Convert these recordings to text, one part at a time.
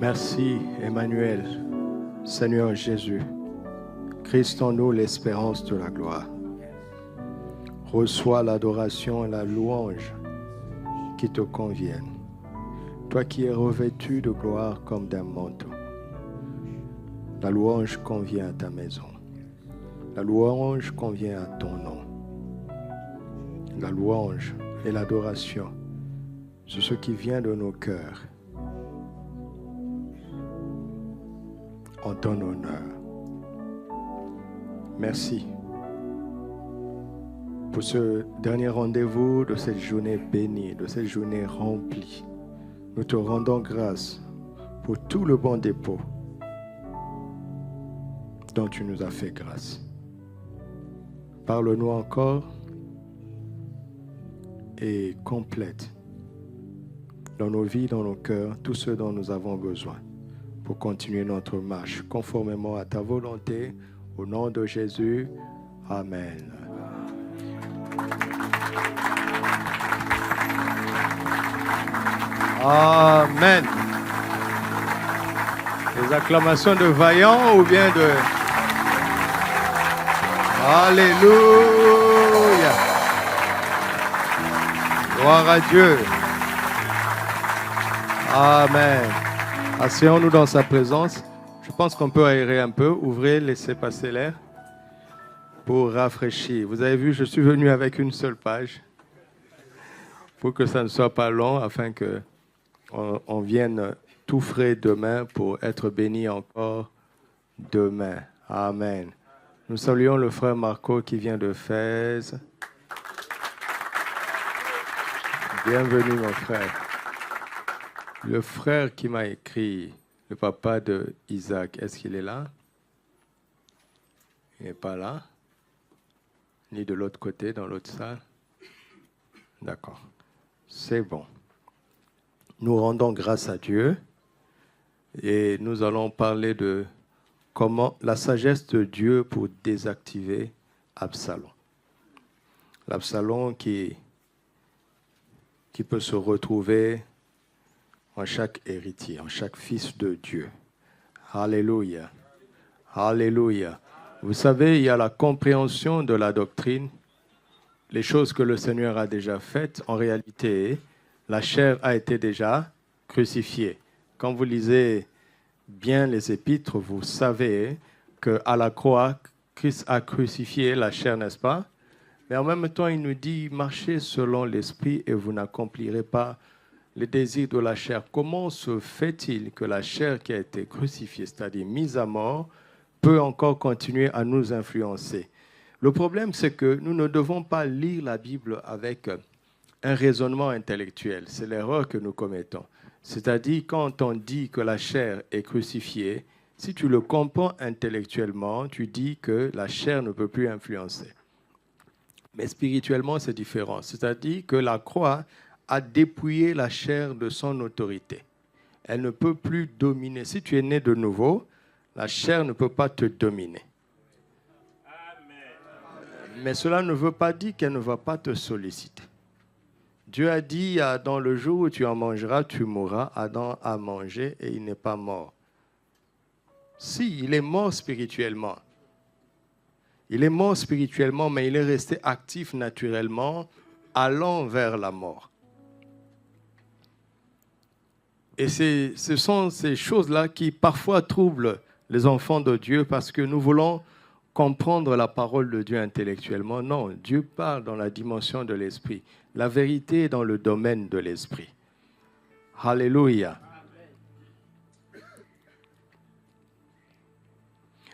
Merci, Emmanuel, Seigneur Jésus. Christ en nous, l'espérance de la gloire. Reçois l'adoration et la louange qui te conviennent. Toi qui es revêtu de gloire comme d'un manteau. La louange convient à ta maison. La louange convient à ton nom. La louange et l'adoration, c'est ce qui vient de nos cœurs. En ton honneur. Merci pour ce dernier rendez-vous de cette journée bénie, de cette journée remplie. Nous te rendons grâce pour tout le bon dépôt dont tu nous as fait grâce. Parle-nous encore et complète dans nos vies, dans nos cœurs, tout ce dont nous avons besoin pour continuer notre marche conformément à ta volonté. Au nom de Jésus, Amen. Amen. Des acclamations de vaillants ou bien de... Alléluia. Gloire à Dieu. Amen. Asseyons-nous dans sa présence. Je pense qu'on peut aérer un peu. Ouvrez, laissez passer l'air pour rafraîchir. Vous avez vu, je suis venu avec une seule page pour que ça ne soit pas long, afin qu'on vienne tout frais demain pour être béni encore demain. Amen. Nous saluons le frère Marco qui vient de Fès. Bienvenue mon frère. Le frère qui m'a écrit, le papa de Isaac, est-ce qu'il est là? Il n'est pas là? Ni de l'autre côté, dans l'autre salle? D'accord. C'est bon. Nous rendons grâce à Dieu et nous allons parler de comment la sagesse de Dieu pour désactiver Absalom. L'Absalom qui peut se retrouver en chaque héritier, en chaque fils de Dieu. Alléluia. Alléluia. Vous savez, il y a la compréhension de la doctrine, les choses que le Seigneur a déjà faites. En réalité, la chair a été déjà crucifiée. Quand vous lisez bien les épîtres, vous savez qu'à la croix, Christ a crucifié la chair, n'est-ce pas? Mais en même temps, il nous dit, marchez selon l'esprit et vous n'accomplirez pas les désirs de la chair. Comment se fait-il que la chair qui a été crucifiée, c'est-à-dire mise à mort, peut encore continuer à nous influencer? Le problème, c'est que nous ne devons pas lire la Bible avec un raisonnement intellectuel. C'est l'erreur que nous commettons. C'est-à-dire, quand on dit que la chair est crucifiée, si tu le comprends intellectuellement, tu dis que la chair ne peut plus influencer. Mais spirituellement, c'est différent. C'est-à-dire que la croix a dépouillé la chair de son autorité. Elle ne peut plus dominer. Si tu es né de nouveau, la chair ne peut pas te dominer. Mais cela ne veut pas dire qu'elle ne va pas te solliciter. Dieu a dit, dans le jour où tu en mangeras, tu mourras. Adam a mangé et il n'est pas mort. Si, il est mort spirituellement. Il est mort spirituellement, mais il est resté actif naturellement, allant vers la mort. Et ce sont ces choses-là qui parfois troublent les enfants de Dieu parce que nous voulons comprendre la parole de Dieu intellectuellement. Non, Dieu parle dans la dimension de l'esprit. La vérité est dans le domaine de l'esprit. Alléluia.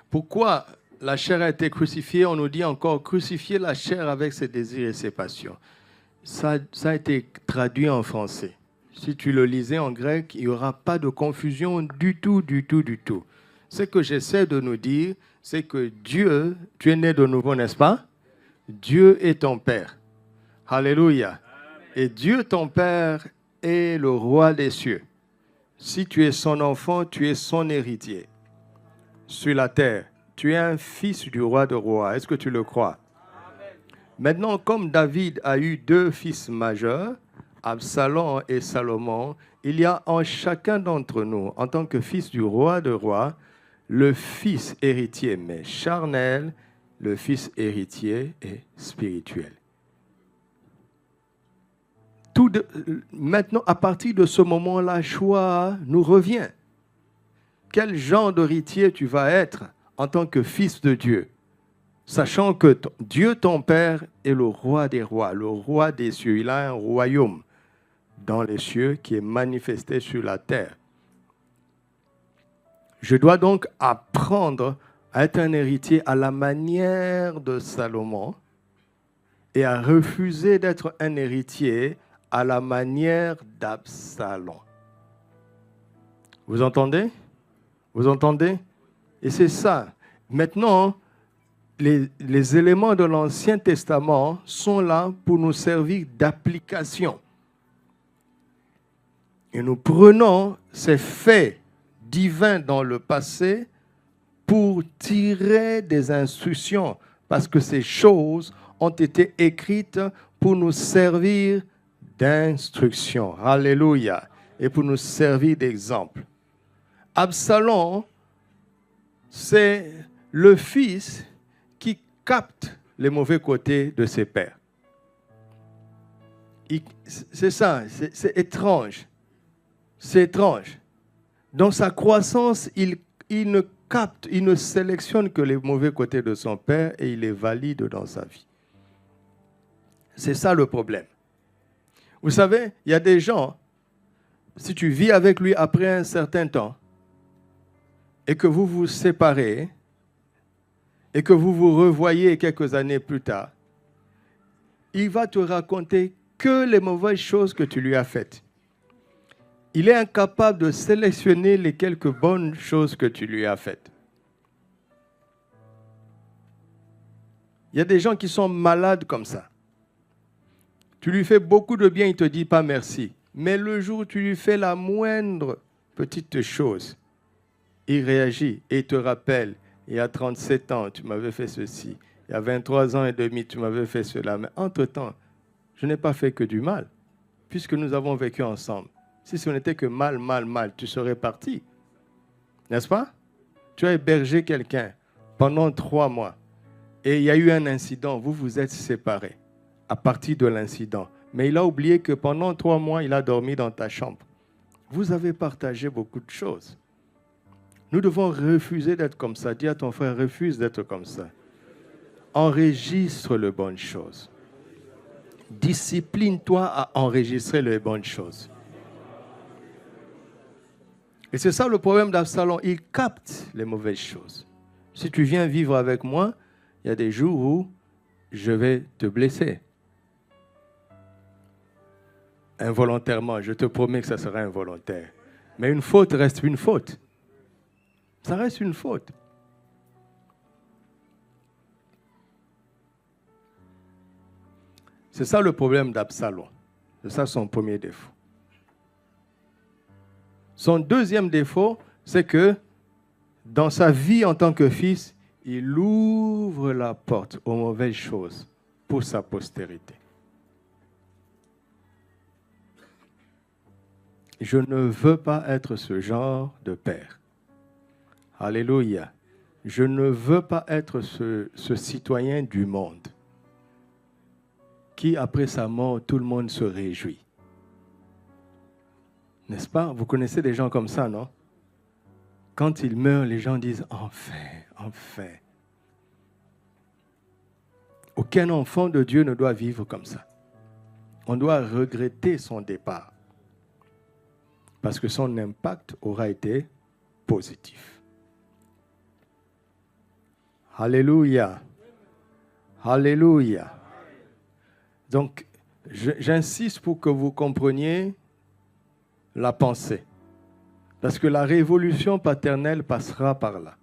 Pourquoi la chair a été crucifiée? On nous dit encore crucifier la chair avec ses désirs et ses passions. Ça a été traduit en français. Si tu le lisais en grec, il n'y aura pas de confusion du tout. Ce que j'essaie de nous dire, c'est que Dieu, tu es né de nouveau, n'est-ce pas? Dieu est ton Père. Alléluia. Et Dieu, ton Père, est le roi des cieux. Si tu es son enfant, tu es son héritier. Sur la terre, tu es un fils du roi de rois. Est-ce que tu le crois? Maintenant, comme David a eu 2 fils majeurs, Absalom et Salomon, il y a en chacun d'entre nous, en tant que fils du roi de rois, le fils héritier, mais charnel, le fils héritier et spirituel. Maintenant, à partir de ce moment-là, choix nous revient. Quel genre d'héritier tu vas être en tant que fils de Dieu, sachant que Dieu, ton Père, est le roi des rois, le roi des cieux. Il a un royaume dans les cieux qui est manifesté sur la terre. Je dois donc apprendre à être un héritier à la manière de Salomon et à refuser d'être un héritier à la manière d'Absalom. Vous entendez? Vous entendez? Et c'est ça. Maintenant, les éléments de l'Ancien Testament sont là pour nous servir d'application. Et nous prenons ces faits divins dans le passé pour tirer des instructions, parce que ces choses ont été écrites pour nous servir d'instruction. Alléluia. Et pour nous servir d'exemple. Absalom, c'est le fils qui capte les mauvais côtés de ses pères. C'est ça, c'est étrange. C'est étrange. Dans sa croissance, il ne sélectionne que les mauvais côtés de son père et il les valide dans sa vie. C'est ça le problème. Vous savez, il y a des gens, si tu vis avec lui après un certain temps et que vous vous séparez et que vous vous revoyez quelques années plus tard, il va te raconter que les mauvaises choses que tu lui as faites. Il est incapable de sélectionner les quelques bonnes choses que tu lui as faites. Il y a des gens qui sont malades comme ça. Tu lui fais beaucoup de bien, il ne te dit pas merci. Mais le jour où tu lui fais la moindre petite chose, il réagit et te rappelle, il y a 37 ans, tu m'avais fait ceci. Il y a 23 ans et demi, tu m'avais fait cela. Mais entre-temps, je n'ai pas fait que du mal, puisque nous avons vécu ensemble. Si ce n'était que mal, tu serais parti. N'est-ce pas? Tu as hébergé quelqu'un pendant 3 mois et il y a eu un incident, vous vous êtes séparés à partir de l'incident. Mais il a oublié que pendant 3 mois, il a dormi dans ta chambre. Vous avez partagé beaucoup de choses. Nous devons refuser d'être comme ça. Dis à ton frère, refuse d'être comme ça. Enregistre les bonnes choses. Discipline-toi à enregistrer les bonnes choses. Et c'est ça le problème d'Absalom. Il capte les mauvaises choses. Si tu viens vivre avec moi, il y a des jours où je vais te blesser. Involontairement, je te promets que ça sera involontaire. Mais une faute reste une faute. Ça reste une faute. C'est ça le problème d'Absalom. C'est ça son premier défaut. Son deuxième défaut, c'est que dans sa vie en tant que fils, il ouvre la porte aux mauvaises choses pour sa postérité. Je ne veux pas être ce genre de père. Alléluia. Je ne veux pas être ce citoyen du monde qui, après sa mort, tout le monde se réjouit. N'est-ce pas? Vous connaissez des gens comme ça, non? Quand ils meurent, les gens disent « Enfin, enfin ». Aucun enfant de Dieu ne doit vivre comme ça. On doit regretter son départ parce que son impact aura été positif. Alléluia. Alléluia. Donc, j'insiste pour que vous compreniez la pensée. Parce que la révolution paternelle passera par là.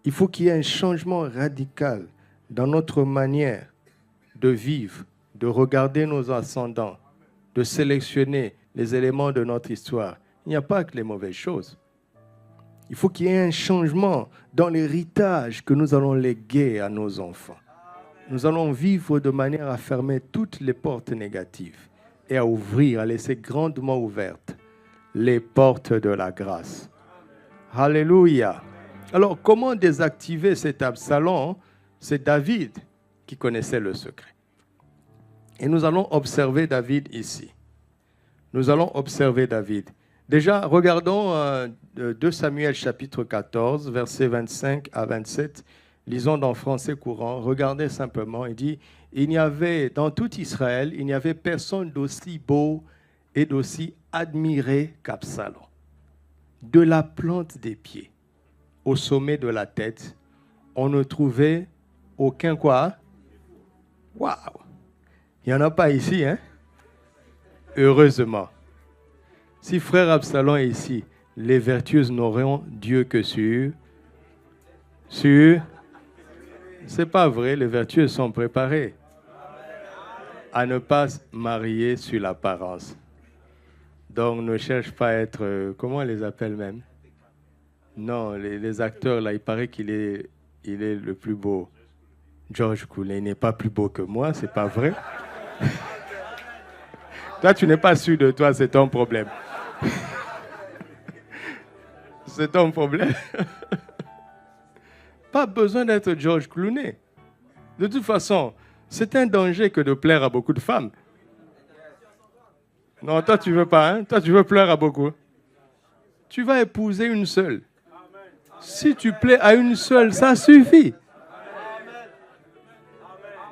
Il faut qu'il y ait un changement radical dans notre manière de vivre, de regarder nos ascendants, de sélectionner les éléments de notre histoire. Il n'y a pas que les mauvaises choses. Il faut qu'il y ait un changement dans l'héritage que nous allons léguer à nos enfants. Nous allons vivre de manière à fermer toutes les portes négatives. et à ouvrir, à laisser grandement ouvertes les portes de la grâce. Alléluia. Alors, comment désactiver cet Absalom? C'est David qui connaissait le secret. Et nous allons observer David ici. Nous allons observer David. Déjà, regardons 2 Samuel chapitre 14, versets 25 à 27. Lisons dans français courant. Regardez simplement, il dit, il n'y avait, dans tout Israël, il n'y avait personne d'aussi beau et d'aussi admiré qu'Absalom. De la plante des pieds au sommet de la tête, on ne trouvait aucun quoi? Waouh! Il n'y en a pas ici, hein? Heureusement. Si frère Absalom est ici, les vertueuses n'auront Dieu que sur... C'est pas vrai, les vertueuses sont préparées à ne pas marier sur l'apparence. Donc ne cherche pas à être... comment on les appelle même? Non, les acteurs, là, il paraît qu'il est le plus beau. George Clooney n'est pas plus beau que moi, c'est pas vrai. Toi, tu n'es pas sûr de toi, c'est ton problème. C'est ton problème. Pas besoin d'être George Clooney. De toute façon, c'est un danger que de plaire à beaucoup de femmes. Non, toi, tu veux pas, hein? Toi, tu veux plaire à beaucoup. Tu vas épouser une seule. Si tu plais à une seule, ça suffit.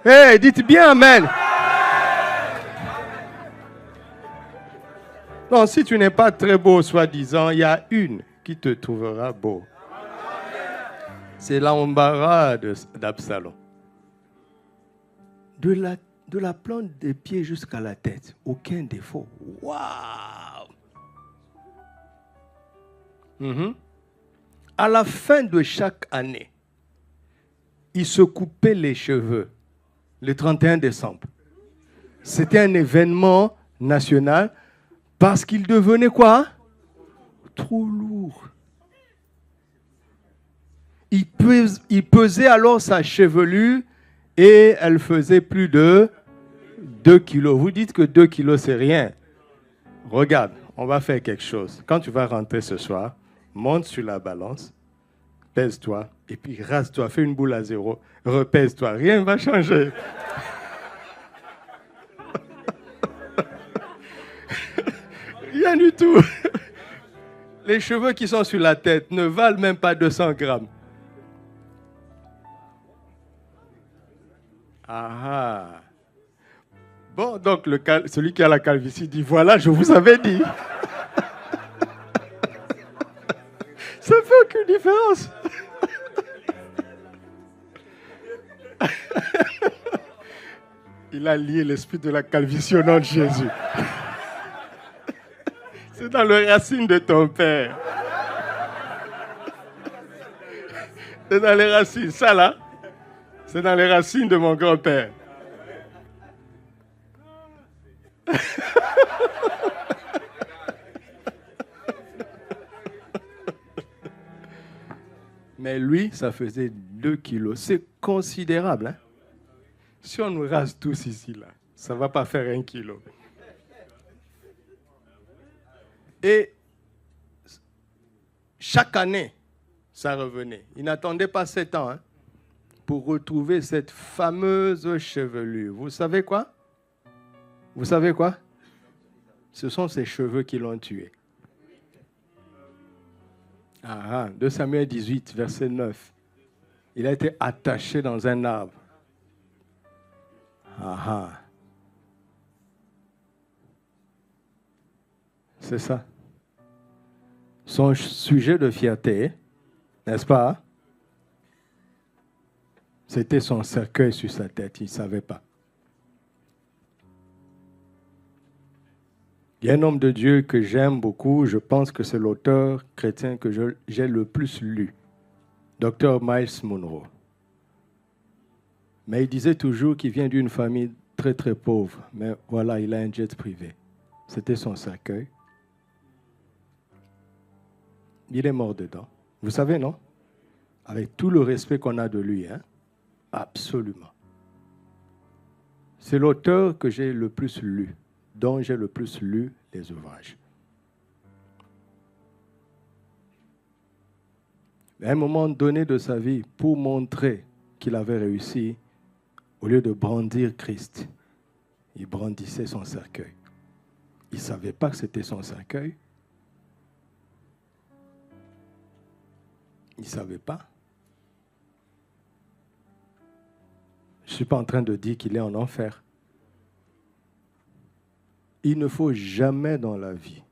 Hey, dites bien Amen. Non, si tu n'es pas très beau, soi-disant, il y a une qui te trouvera beau. C'est l'embarras d'Absalom. De la plante des pieds jusqu'à la tête, aucun défaut. Waouh! À la fin de chaque année, il se coupait les cheveux le 31 décembre. C'était un événement national parce qu'il devenait quoi? Trop lourd. Il pesait alors sa chevelure et elle faisait plus de 2 kilos. Vous dites que 2 kilos, c'est rien. Regarde, on va faire quelque chose. Quand tu vas rentrer ce soir, monte sur la balance, pèse-toi, et puis rase-toi, fais une boule à zéro, repèse-toi. Rien ne va changer. Rien du tout. Les cheveux qui sont sur la tête ne valent même pas 200 grammes. Ah. Bon, donc celui qui a la calvitie dit, voilà, je vous avais dit. Ça ne fait aucune différence. Il a lié l'esprit de la calvitie au nom de Jésus. C'est dans les racines de ton père. C'est dans les racines, ça là, c'est dans les racines de mon grand-père. Mais lui, ça faisait 2 kilos. C'est considérable. Hein? Si on nous rase tous ici, là, ça ne va pas faire 1 kilo. Et chaque année, ça revenait. Il n'attendait pas 7 ans hein, pour retrouver cette fameuse chevelure. Vous savez quoi? Vous savez quoi? Ce sont ses cheveux qui l'ont tué. 2 Samuel 18, verset 9. Il a été attaché dans un arbre. C'est ça. Son sujet de fierté, n'est-ce pas? C'était son cercueil sur sa tête, il ne savait pas. Il y a un homme de Dieu que j'aime beaucoup, je pense que c'est l'auteur chrétien que j'ai le plus lu, Dr. Miles Monroe. Mais il disait toujours qu'il vient d'une famille très très pauvre, mais voilà, il a un jet privé. C'était son cercueil. Il est mort dedans. Vous savez, non? Avec tout le respect qu'on a de lui, hein? Absolument. C'est l'auteur que j'ai le plus lu. dont j'ai le plus lu les ouvrages. À un moment donné de sa vie, pour montrer qu'il avait réussi, au lieu de brandir Christ, il brandissait son cercueil. Il ne savait pas que c'était son cercueil. Il ne savait pas. Je ne suis pas en train de dire qu'il est en enfer. Il ne faut jamais dans la vie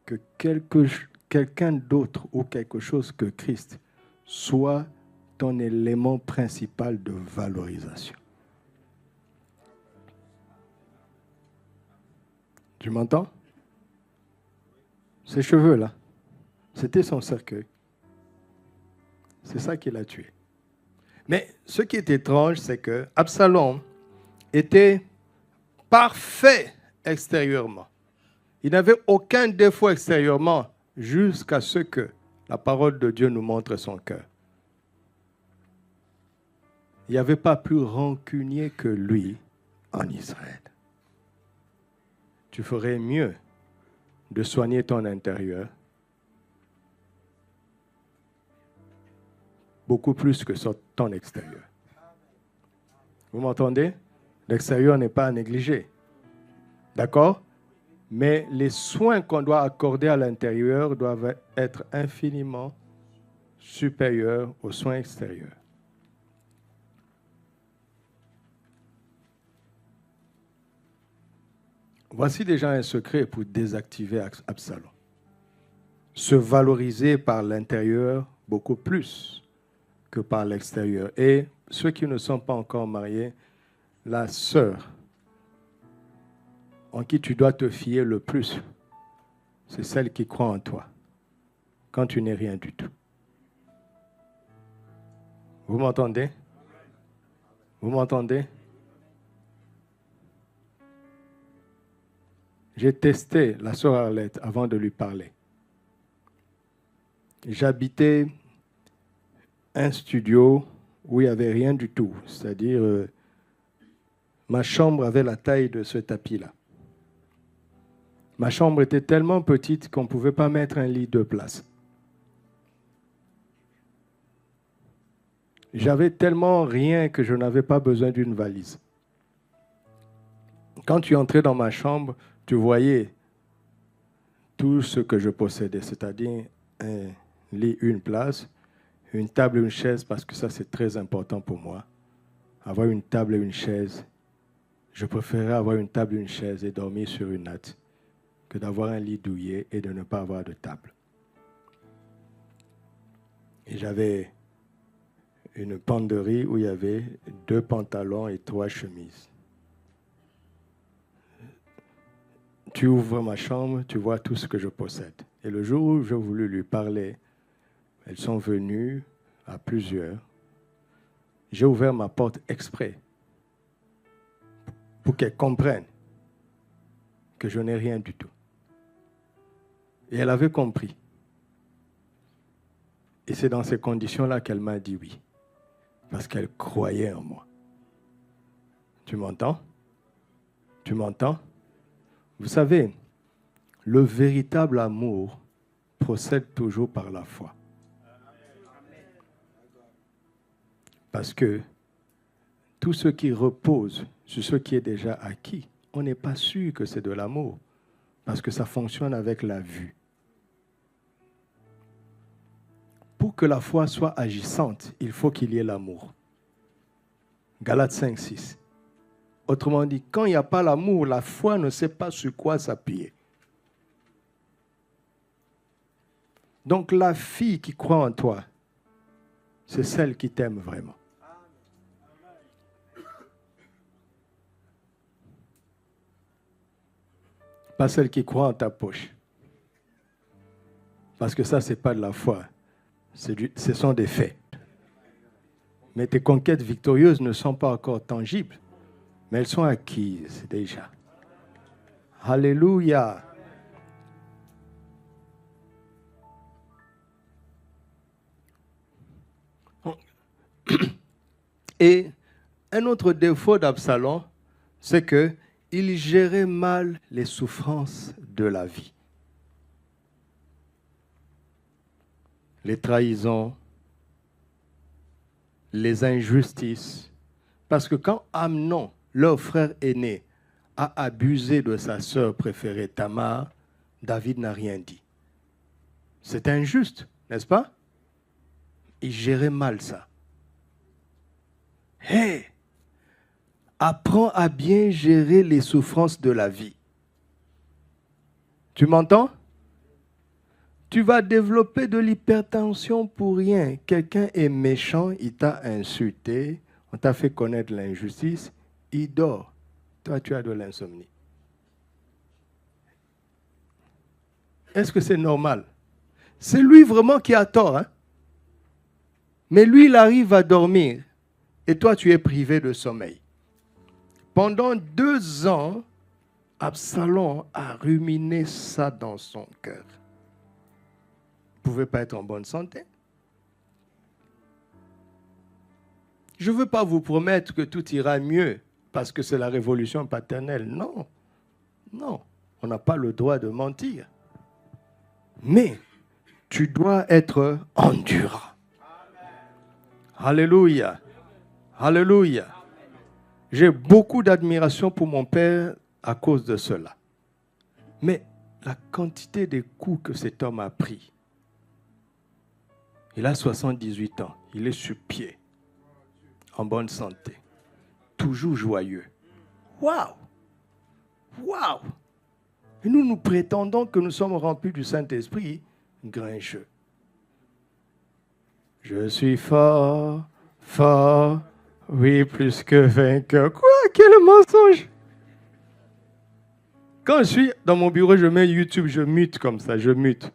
que quelqu'un d'autre ou quelque chose que Christ soit ton élément principal de valorisation. Tu m'entends? Ses cheveux là, c'était son cercueil. C'est ça qui l'a tué. Mais ce qui est étrange, c'est que Absalom était parfait extérieurement. Il n'avait aucun défaut extérieurement jusqu'à ce que la parole de Dieu nous montre son cœur. Il n'y avait pas plus rancunier que lui en Israël. Tu ferais mieux de soigner ton intérieur beaucoup plus que ton extérieur. Vous m'entendez? L'extérieur n'est pas à négliger. D'accord? Mais les soins qu'on doit accorder à l'intérieur doivent être infiniment supérieurs aux soins extérieurs. Voici déjà un secret pour désactiver Absalom. Se valoriser par l'intérieur beaucoup plus que par l'extérieur. Et ceux qui ne sont pas encore mariés, la sœur en qui tu dois te fier le plus, c'est celle qui croit en toi, quand tu n'es rien du tout. Vous m'entendez? Vous m'entendez? J'ai testé la sœur Arlette avant de lui parler. J'habitais un studio où il n'y avait rien du tout. C'est-à-dire, ma chambre avait la taille de ce tapis-là. Ma chambre était tellement petite qu'on ne pouvait pas mettre un lit de place. J'avais tellement rien que je n'avais pas besoin d'une valise. Quand tu entrais dans ma chambre, tu voyais tout ce que je possédais, c'est-à-dire un lit, une place, une table et une chaise, parce que ça c'est très important pour moi. Avoir une table et une chaise, je préférais avoir une table et une chaise et dormir sur une natte que d'avoir un lit douillet et de ne pas avoir de table. Et j'avais une penderie où il y avait 2 pantalons et 3 chemises. Tu ouvres ma chambre, tu vois tout ce que je possède. Et le jour où j'ai voulu lui parler, elles sont venues à plusieurs. J'ai ouvert ma porte exprès pour qu'elles comprennent que je n'ai rien du tout. Et elle avait compris. Et c'est dans ces conditions-là qu'elle m'a dit oui. Parce qu'elle croyait en moi. Tu m'entends? Tu m'entends? Vous savez, le véritable amour procède toujours par la foi. Parce que tout ce qui repose sur ce qui est déjà acquis, on n'est pas sûr que c'est de l'amour. Parce que ça fonctionne avec la vue. Pour que la foi soit agissante, il faut qu'il y ait l'amour. Galates 5, 6. Autrement dit, quand il n'y a pas l'amour, la foi ne sait pas sur quoi s'appuyer. Donc la fille qui croit en toi, c'est celle qui t'aime vraiment. Pas celle qui croit en ta poche. Parce que ça, ce n'est pas de la foi. Ce sont des faits. Mais tes conquêtes victorieuses ne sont pas encore tangibles. Mais elles sont acquises déjà. Alléluia. Et un autre défaut d'Absalom, c'est qu'il Il gérait mal les souffrances de la vie. Les trahisons, les injustices. Parce que quand Amnon, leur frère aîné, a abusé de sa sœur préférée Tamar, David n'a rien dit. C'est injuste, n'est-ce pas? Il gérait mal ça. Hé! Apprends à bien gérer les souffrances de la vie. Tu m'entends? Tu vas développer de l'hypertension pour rien. Quelqu'un est méchant, il t'a insulté, on t'a fait connaître l'injustice, il dort. Toi, tu as de l'insomnie. Est-ce que c'est normal? C'est lui vraiment qui a tort, hein? Mais lui, il arrive à dormir. Et toi, tu es privé de sommeil. Pendant 2 ans, Absalom a ruminé ça dans son cœur. Vous ne pouvez pas être en bonne santé. Je ne veux pas vous promettre que tout ira mieux parce que c'est la révolution paternelle. Non, non, on n'a pas le droit de mentir. Mais tu dois être endurant. Alléluia. Alléluia. J'ai beaucoup d'admiration pour mon père à cause de cela. Mais la quantité de coups que cet homme a pris, il a 78 ans, il est sur pied, en bonne santé, toujours joyeux. Waouh! Waouh! Et nous prétendons que nous sommes remplis du Saint-Esprit, grincheux. Je suis fort, fort, oui, plus que vainqueur. Quoi? Quel mensonge! Quand je suis dans mon bureau, je mets YouTube, je mute comme ça, je mute.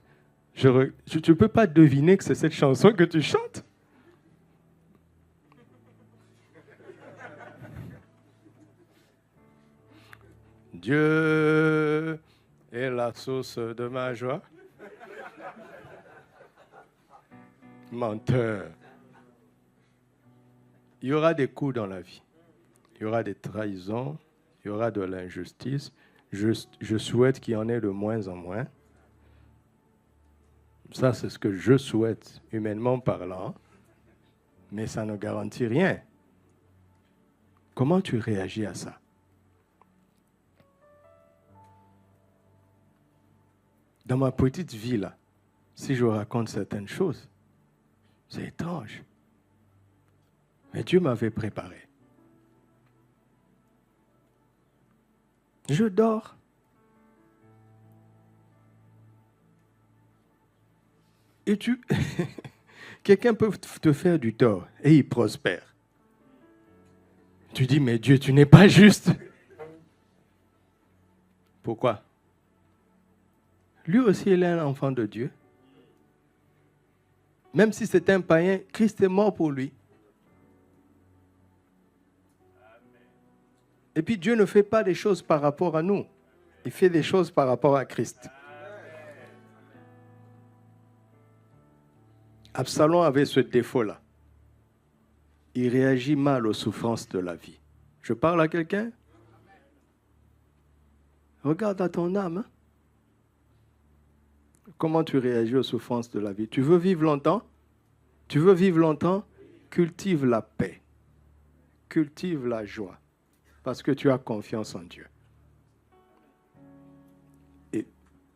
Tu ne peux pas deviner que c'est cette chanson que tu chantes. Dieu est la source de ma joie. Menteur. Il y aura des coups dans la vie. Il y aura des trahisons. Il y aura de l'injustice. Je souhaite qu'il y en ait de moins en moins. Ça, c'est ce que je souhaite, humainement parlant. Mais ça ne garantit rien. Comment tu réagis à ça? Dans ma petite vie, là, si je raconte certaines choses, c'est étrange. Mais Dieu m'avait préparé. Je dors. Et quelqu'un peut te faire du tort et il prospère. Tu dis, mais Dieu, tu n'es pas juste. Pourquoi? Lui aussi, il est un enfant de Dieu. Même si c'est un païen, Christ est mort pour lui. Et puis Dieu ne fait pas des choses par rapport à nous. Il fait des choses par rapport à Christ. Absalom avait ce défaut-là. Il réagit mal aux souffrances de la vie. Je parle à quelqu'un? Regarde à ton âme. Hein? Comment tu réagis aux souffrances de la vie? Tu veux vivre longtemps? Tu veux vivre longtemps? Cultive la paix. Cultive la joie. Parce que tu as confiance en Dieu. Et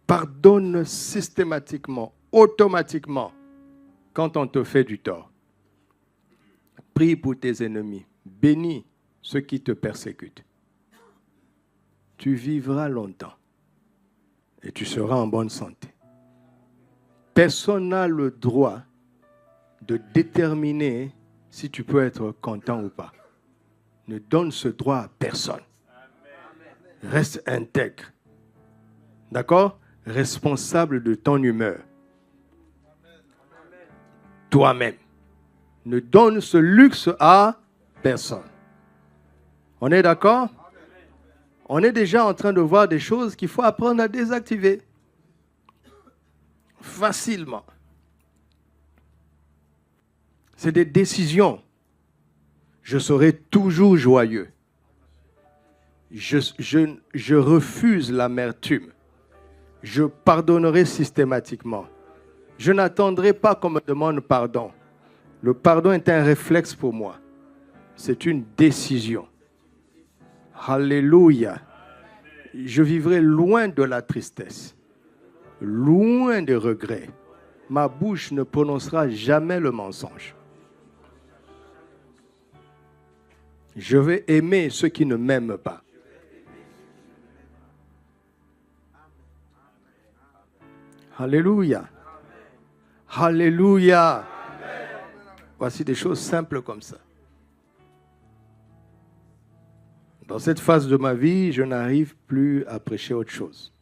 pardonne systématiquement, automatiquement, quand on te fait du tort. Prie pour tes ennemis. Bénis ceux qui te persécutent. Tu vivras longtemps. Et tu seras en bonne santé. Personne n'a le droit de déterminer si tu peux être content ou pas. Ne donne ce droit à personne. Reste intègre. D'accord? Responsable de ton humeur. Toi-même. Ne donne ce luxe à personne. On est d'accord? On est déjà en train de voir des choses qu'il faut apprendre à désactiver. Facilement. C'est des décisions. Je serai toujours joyeux. Je refuse l'amertume. Je pardonnerai systématiquement. Je n'attendrai pas qu'on me demande pardon. Le pardon est un réflexe pour moi. C'est une décision. Alléluia. Je vivrai loin de la tristesse, loin des regrets. Ma bouche ne prononcera jamais le mensonge. Je vais aimer ceux qui ne m'aiment pas. Alléluia. Alléluia. Voici des choses simples comme ça. Dans cette phase de ma vie, je n'arrive plus à prêcher autre chose.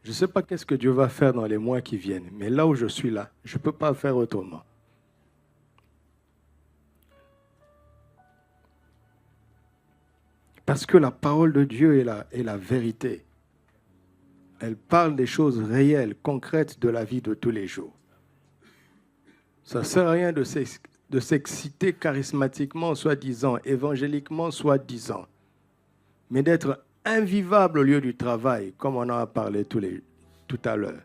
Je ne sais pas qu'est-ce que Dieu va faire dans les mois qui viennent, mais là où je suis là, je ne peux pas faire autrement. Parce que la parole de Dieu est la vérité. Elle parle des choses réelles, concrètes de la vie de tous les jours. Ça ne sert à rien de s'exciter charismatiquement, soi-disant, évangéliquement, soi-disant, mais d'être invivable au lieu du travail, comme on en a parlé tout à l'heure.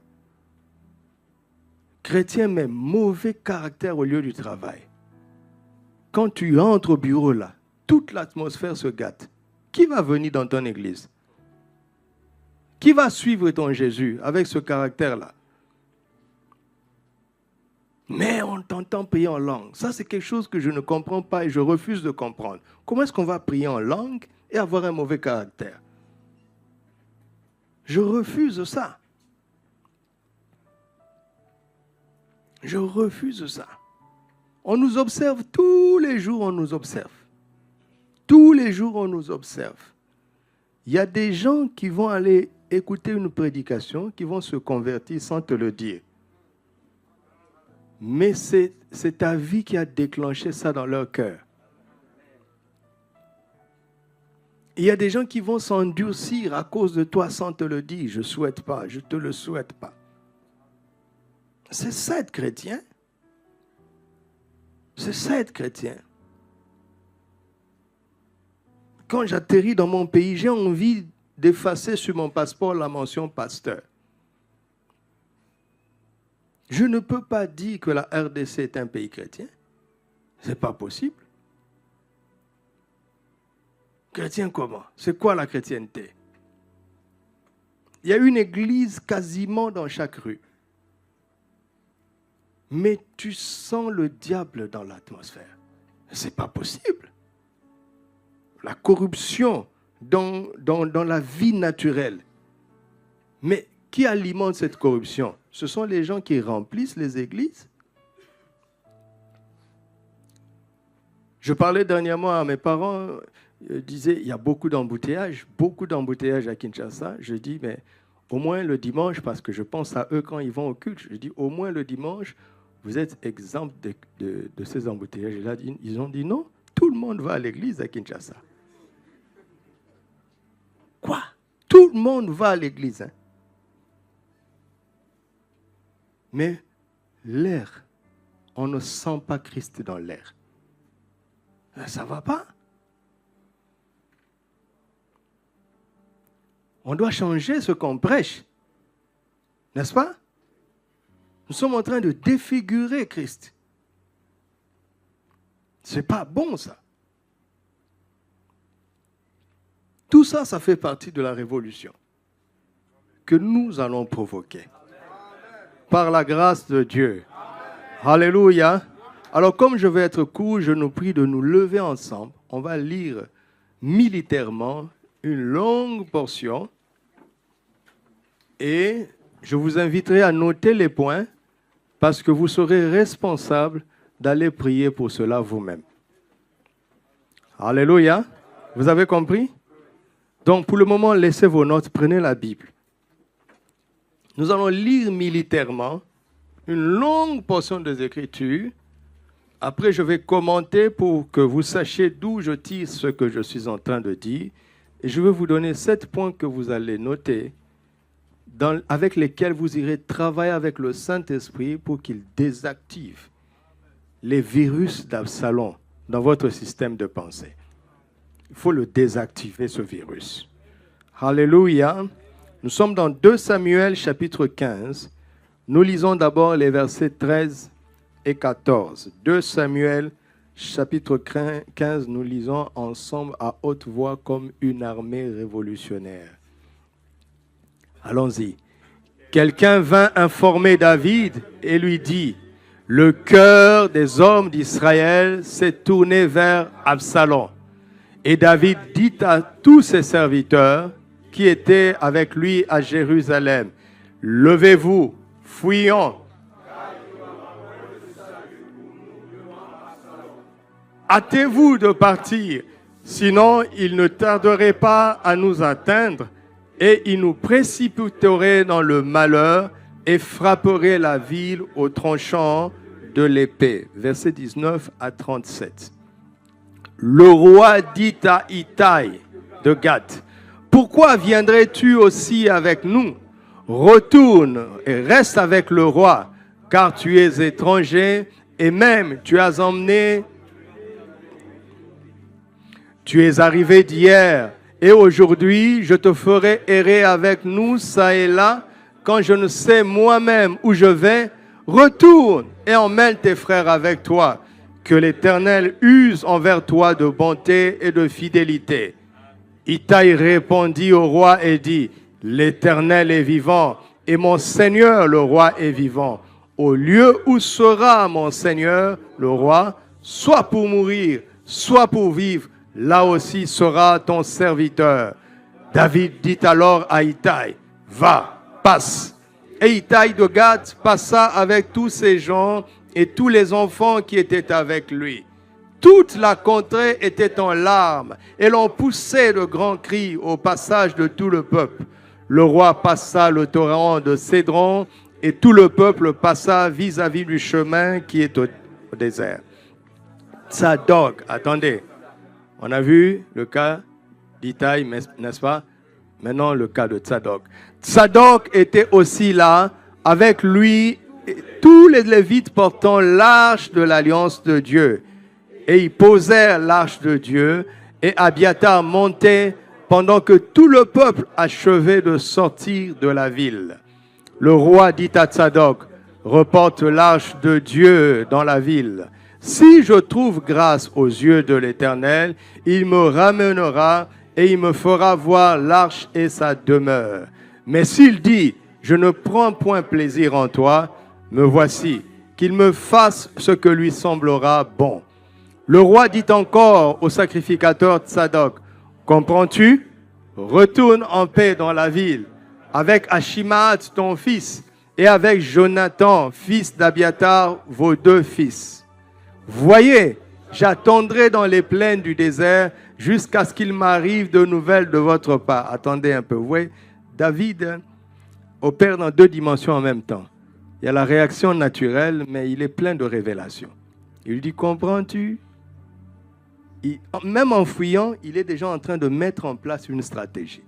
Chrétien, mais mauvais caractère au lieu du travail. Quand tu entres au bureau là, toute l'atmosphère se gâte. Qui va venir dans ton église? Qui va suivre ton Jésus avec ce caractère-là? Mais on t'entend prier en langue. Ça, c'est quelque chose que je ne comprends pas et je refuse de comprendre. Comment est-ce qu'on va prier en langue et avoir un mauvais caractère? Je refuse ça. Je refuse ça. On nous observe tous les jours, on nous observe. Tous les jours, on nous observe. Il y a des gens qui vont aller écouter une prédication, qui vont se convertir sans te le dire. Mais c'est ta vie qui a déclenché ça dans leur cœur. Il y a des gens qui vont s'endurcir à cause de toi sans te le dire. Je ne souhaite pas, je ne te le souhaite pas. C'est ça être chrétien. C'est ça être chrétien. Quand j'atterris dans mon pays, j'ai envie d'effacer sur mon passeport la mention pasteur. Je ne peux pas dire que la RDC est un pays chrétien. Ce n'est pas possible. Chrétien comment? C'est quoi la chrétienté? Il y a une église quasiment dans chaque rue. Mais tu sens le diable dans l'atmosphère. Ce n'est pas possible. La corruption dans la vie naturelle. Mais qui alimente cette corruption? Ce sont les gens qui remplissent les églises. Je parlais dernièrement à mes parents, disaient il y a beaucoup d'embouteillages à Kinshasa. Je dis mais au moins le dimanche, parce que je pense à eux quand ils vont au culte, je dis au moins le dimanche, vous êtes exempt de ces embouteillages. Et là, ils ont dit non, tout le monde va à l'église à Kinshasa. Quoi? Tout le monde va à l'église. Hein? Mais l'air, on ne sent pas Christ dans l'air. Ça ne va pas. On doit changer ce qu'on prêche. N'est-ce pas? Nous sommes en train de défigurer Christ. Ce n'est pas bon ça. Tout ça, ça fait partie de la révolution que nous allons provoquer. Par la grâce de Dieu. Alléluia. Alors, comme je vais être court, je nous prie de nous lever ensemble. On va lire militairement une longue portion. Et je vous inviterai à noter les points parce que vous serez responsable d'aller prier pour cela vous-même. Alléluia. Vous avez compris? Donc, pour le moment, laissez vos notes, prenez la Bible. Nous allons lire militairement une longue portion des Écritures. Après, je vais commenter pour que vous sachiez d'où je tire ce que je suis en train de dire. Et je vais vous donner 7 points que vous allez noter, avec lesquels vous irez travailler avec le Saint-Esprit pour qu'il désactive les virus d'Absalom dans votre système de pensée. Il faut le désactiver, ce virus. Alléluia. Nous sommes dans 2 Samuel chapitre 15. Nous lisons d'abord les versets 13 et 14. 2 Samuel chapitre 15, nous lisons ensemble à haute voix comme une armée révolutionnaire. Allons-y. Quelqu'un vint informer David et lui dit, « Le cœur des hommes d'Israël s'est tourné vers Absalom. » Et David dit à tous ses serviteurs qui étaient avec lui à Jérusalem, « Levez-vous, fuyons. Hâtez-vous de partir, sinon il ne tarderait pas à nous atteindre et il nous précipiterait dans le malheur et frapperait la ville au tranchant de l'épée. » Versets 19 à 37. Le roi dit à Itai de Gath, « Pourquoi viendrais-tu aussi avec nous? Retourne et reste avec le roi, car tu es étranger et même tu as emmené... Tu es arrivé d'hier et aujourd'hui je te ferai errer avec nous çà et là quand je ne sais moi-même où je vais. Retourne et emmène tes frères avec toi. Que l'Éternel use envers toi de bonté et de fidélité. » Itai répondit au roi et dit, « L'Éternel est vivant et mon Seigneur le roi est vivant. Au lieu où sera mon Seigneur le roi, soit pour mourir, soit pour vivre, là aussi sera ton serviteur. » David dit alors à Itai, « Va, passe. » Et Itai de Gath passa avec tous ses gens et tous les enfants qui étaient avec lui. Toute la contrée était en larmes et l'on poussait de grands cris au passage de tout le peuple. Le roi passa le torrent de Cédron et tout le peuple passa vis-à-vis du chemin qui est au désert. Tsadok, attendez. On a vu le cas d'Itai, n'est-ce pas? Maintenant, le cas de Tsadok. Tsadok était aussi là, avec lui, tous les Lévites portant l'arche de l'alliance de Dieu. Et ils posèrent l'arche de Dieu, et Abiathar montait pendant que tout le peuple achevait de sortir de la ville. Le roi dit à Tsadok, « Reporte l'arche de Dieu dans la ville. Si je trouve grâce aux yeux de l'Éternel, il me ramènera et il me fera voir l'arche et sa demeure. Mais s'il dit, je ne prends point plaisir en toi, me voici, qu'il me fasse ce que lui semblera bon. » Le roi dit encore au sacrificateur Tsadok, « Comprends-tu? Retourne en paix dans la ville, avec Achimaat ton fils, et avec Jonathan, fils d'Abiatar, vos 2 fils. Voyez, j'attendrai dans les plaines du désert jusqu'à ce qu'il m'arrive de nouvelles de votre part. » Attendez un peu. Vous voyez, David opère dans 2 dimensions en même temps. Il y a la réaction naturelle, mais il est plein de révélations. Il lui dit, comprends-tu? Même en fuyant, il est déjà en train de mettre en place une stratégie.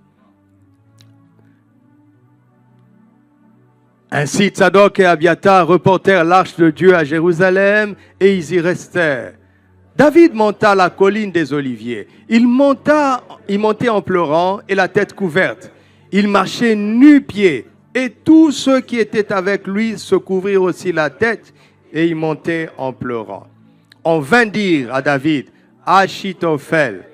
Ainsi, Tsadok et Abiathar reportèrent l'arche de Dieu à Jérusalem et ils y restèrent. David monta la colline des Oliviers. Il montait en pleurant et la tête couverte. Il marchait nu-pieds et tous ceux qui étaient avec lui se couvrirent aussi la tête et ils montaient en pleurant. On vint dire à David, Achitophel,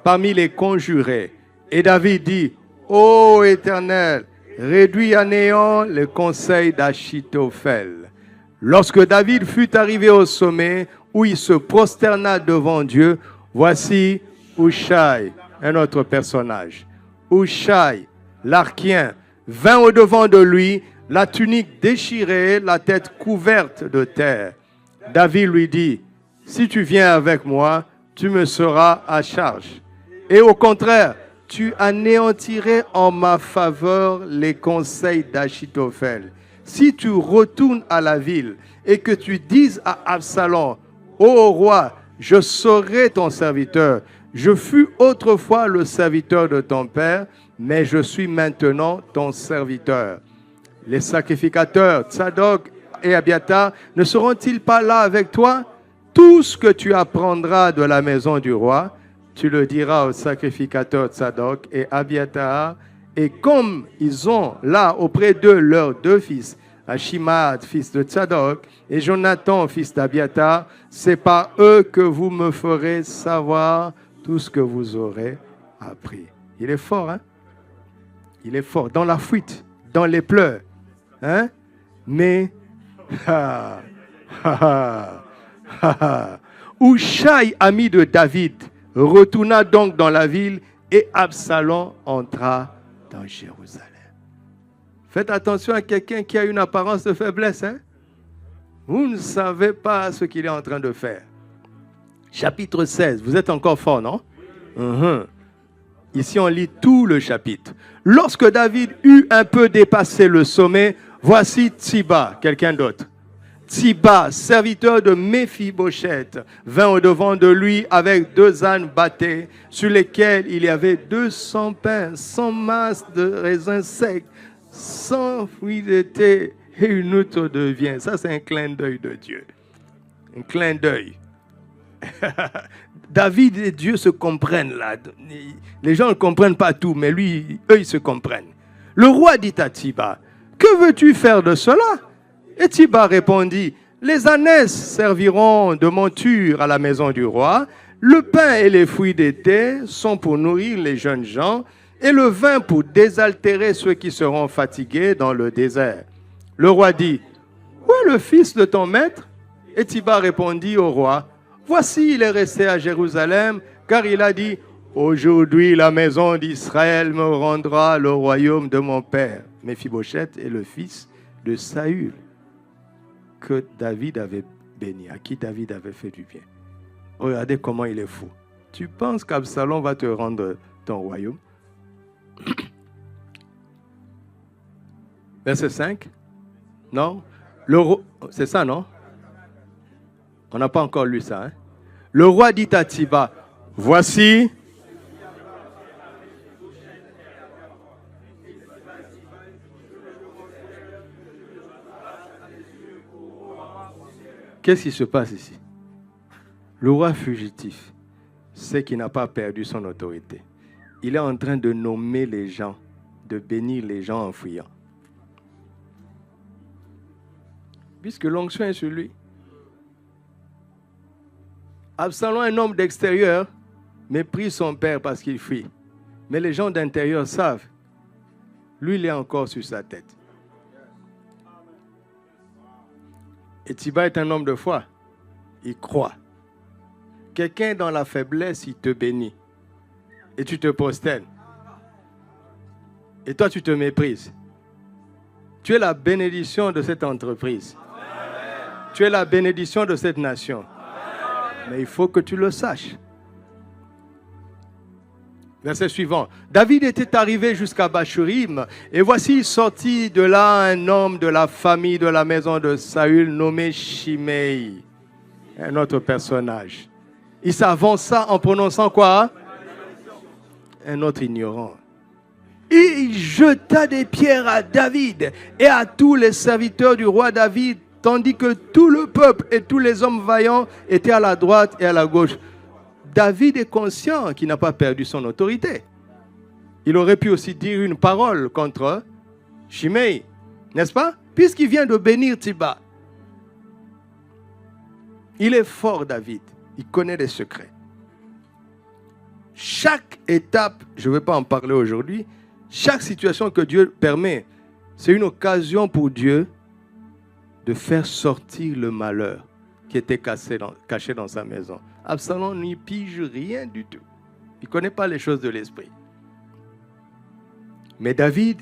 parmi les conjurés. Et David dit, ô Éternel, réduis à néant le conseil d'Achitophel. Lorsque David fut arrivé au sommet, où il se prosterna devant Dieu, voici Hushai, un autre personnage. Hushai, l'Archien, vint au-devant de lui, la tunique déchirée, la tête couverte de terre. David lui dit, si tu viens avec moi, tu me seras à charge. Et au contraire, tu anéantirais en ma faveur les conseils d'Achitophel. Si tu retournes à la ville et que tu dises à Absalom, ô roi, je serai ton serviteur. Je fus autrefois le serviteur de ton père, mais je suis maintenant ton serviteur. Les sacrificateurs, Tsadok et Abiathar, ne seront-ils pas là avec toi? tout ce que tu apprendras de la maison du roi, tu le diras au sacrificateur Tsadok et Abiatar. Et comme ils ont là auprès d'eux leurs 2 fils, Achimaad, fils de Tsadok, et Jonathan, fils d'Abiatar, c'est par eux que vous me ferez savoir tout ce que vous aurez appris. Il est fort, hein? Il est fort. Dans la fuite, dans les pleurs. Hein? Mais, Hushai, ami de David, retourna donc dans la ville et Absalom entra dans Jérusalem. Faites attention à quelqu'un qui a une apparence de faiblesse. Hein? Vous ne savez pas ce qu'il est en train de faire. Chapitre 16. Vous êtes encore fort, non? Ici, on lit tout le chapitre. Lorsque David eut un peu dépassé le sommet, voici Tsiba, quelqu'un d'autre. Tsiba, serviteur de Méphibosheth, vint au-devant de lui avec 2 ânes bâtés, sur lesquels il y avait 200 pains, 100 masses de raisins secs, 100 fruits d'été et une outre de vin. Ça, c'est un clin d'œil de Dieu. Un clin d'œil. David et Dieu se comprennent là. Les gens ne comprennent pas tout, mais lui, eux, ils se comprennent. Le roi dit à Tsiba, « Que veux-tu faire de cela ?» Et Tsiba répondit, « Les ânesses serviront de monture à la maison du roi, le pain et les fruits d'été sont pour nourrir les jeunes gens, et le vin pour désaltérer ceux qui seront fatigués dans le désert. » Le roi dit, « Où est le fils de ton maître ?» Et Tsiba répondit au roi, « Voici, il est resté à Jérusalem, car il a dit, « Aujourd'hui, la maison d'Israël me rendra le royaume de mon père. » Méphibosheth est le fils de Saül, que David avait béni, à qui David avait fait du bien. Regardez comment il est fou. Tu penses qu'Absalom va te rendre ton royaume? Verset 5. Non? C'est ça, non? On n'a pas encore lu ça. Hein? Le roi dit à Tsiba, « Voici... » Qu'est-ce qui se passe ici? Le roi fugitif sait qu'il n'a pas perdu son autorité. Il est en train de nommer les gens, de bénir les gens en fuyant. Puisque l'onction est sur lui. Absalom, un homme d'extérieur, méprise son père parce qu'il fuit. Mais les gens d'intérieur savent. Lui, il est encore sur sa tête. Et Tsiba est un homme de foi. Il croit. Quelqu'un dans la faiblesse, il te bénit. Et tu te prosternes. Et toi, tu te méprises. Tu es la bénédiction de cette entreprise. Tu es la bénédiction de cette nation. Mais il faut que tu le saches. Verset suivant. David était arrivé jusqu'à Bachurim, et voici sorti de là un homme de la famille de la maison de Saül nommé Shimei. Un autre personnage. Il s'avança en prononçant quoi? Un autre ignorant. Et il jeta des pierres à David et à tous les serviteurs du roi David, tandis que tout le peuple et tous les hommes vaillants étaient à la droite et à la gauche. David est conscient qu'il n'a pas perdu son autorité. Il aurait pu aussi dire une parole contre Shimei, n'est-ce pas? Puisqu'il vient de bénir Tsiba. Il est fort, David. Il connaît les secrets. Chaque étape, je ne vais pas en parler aujourd'hui, chaque situation que Dieu permet, c'est une occasion pour Dieu de faire sortir le malheur qui était caché dans sa maison. Absalom n'y pige rien du tout. Il ne connaît pas les choses de l'esprit. Mais David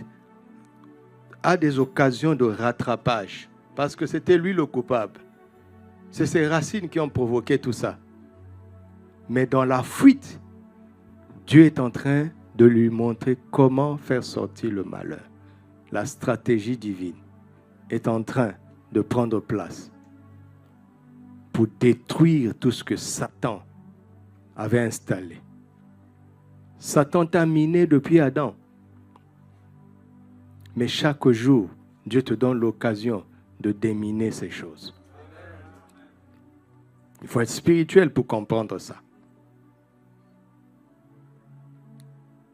a des occasions de rattrapage parce que c'était lui le coupable. C'est ses racines qui ont provoqué tout ça. Mais dans la fuite, Dieu est en train de lui montrer comment faire sortir le malheur. La stratégie divine est en train de prendre place pour détruire tout ce que Satan avait installé. Satan t'a miné depuis Adam. Mais chaque jour, Dieu te donne l'occasion de déminer ces choses. Il faut être spirituel pour comprendre ça.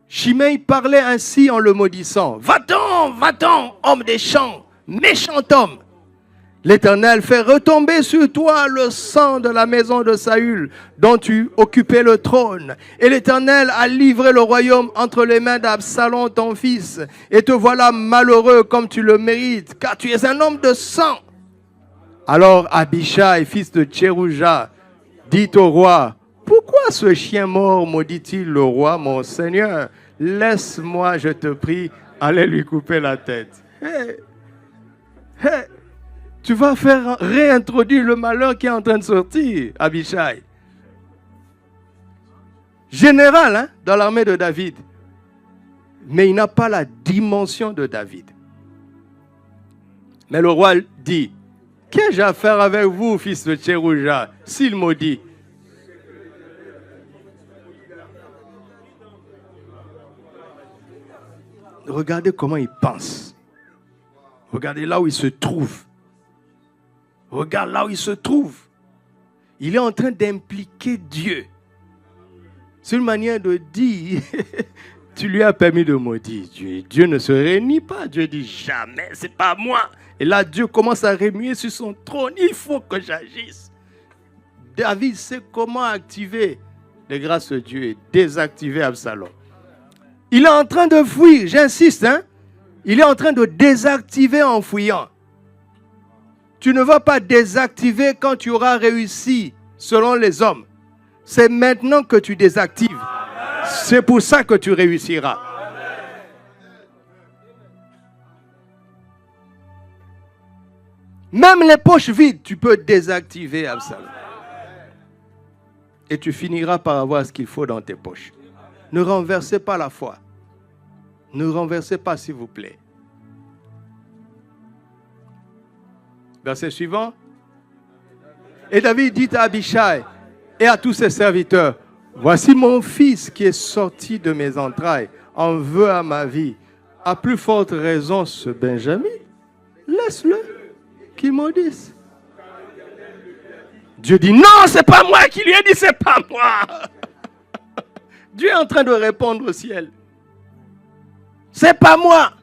Shimei parlait ainsi en le maudissant. Va-t'en, homme des champs, méchant homme. L'Éternel fait retomber sur toi le sang de la maison de Saül, dont tu occupais le trône. Et l'Éternel a livré le royaume entre les mains d'Absalom, ton fils. Et te voilà malheureux comme tu le mérites, car tu es un homme de sang. Alors Abishai, fils de Tsérouja, dit au roi, pourquoi ce chien mort maudit-il le roi, mon Seigneur? Laisse-moi, je te prie, aller lui couper la tête. Tu vas faire réintroduire le malheur qui est en train de sortir, Abishai. Général, hein, dans l'armée de David. Mais il n'a pas la dimension de David. Mais le roi dit, qu'ai-je à faire avec vous, fils de Tsérouja, s'il maudit? Regardez comment il pense. Regardez là où il se trouve. Regarde là où il se trouve. Il est en train d'impliquer Dieu. C'est une manière de dire, tu lui as permis de maudire Dieu. Dieu ne se réunit pas. Dieu dit jamais, c'est pas moi. Et là, Dieu commence à remuer sur son trône. Il faut que j'agisse. David sait comment activer les grâces de Dieu et désactiver Absalom. Il est en train de fuir, j'insiste, hein. Il est en train de désactiver en fuyant. Tu ne vas pas désactiver quand tu auras réussi, selon les hommes. C'est maintenant que tu désactives. C'est pour ça que tu réussiras. Même les poches vides, tu peux désactiver Absalom. Et tu finiras par avoir ce qu'il faut dans tes poches. Ne renversez pas la foi. Ne renversez pas, s'il vous plaît. Verset suivant. Et David dit à Abishai et à tous ses serviteurs, voici mon fils qui est sorti de mes entrailles, en veut à ma vie. À plus forte raison ce Benjamin, laisse-le qu'il maudisse. Dieu dit, non, c'est pas moi qui lui ai dit, c'est pas moi. Dieu est en train de répondre au ciel. C'est pas moi.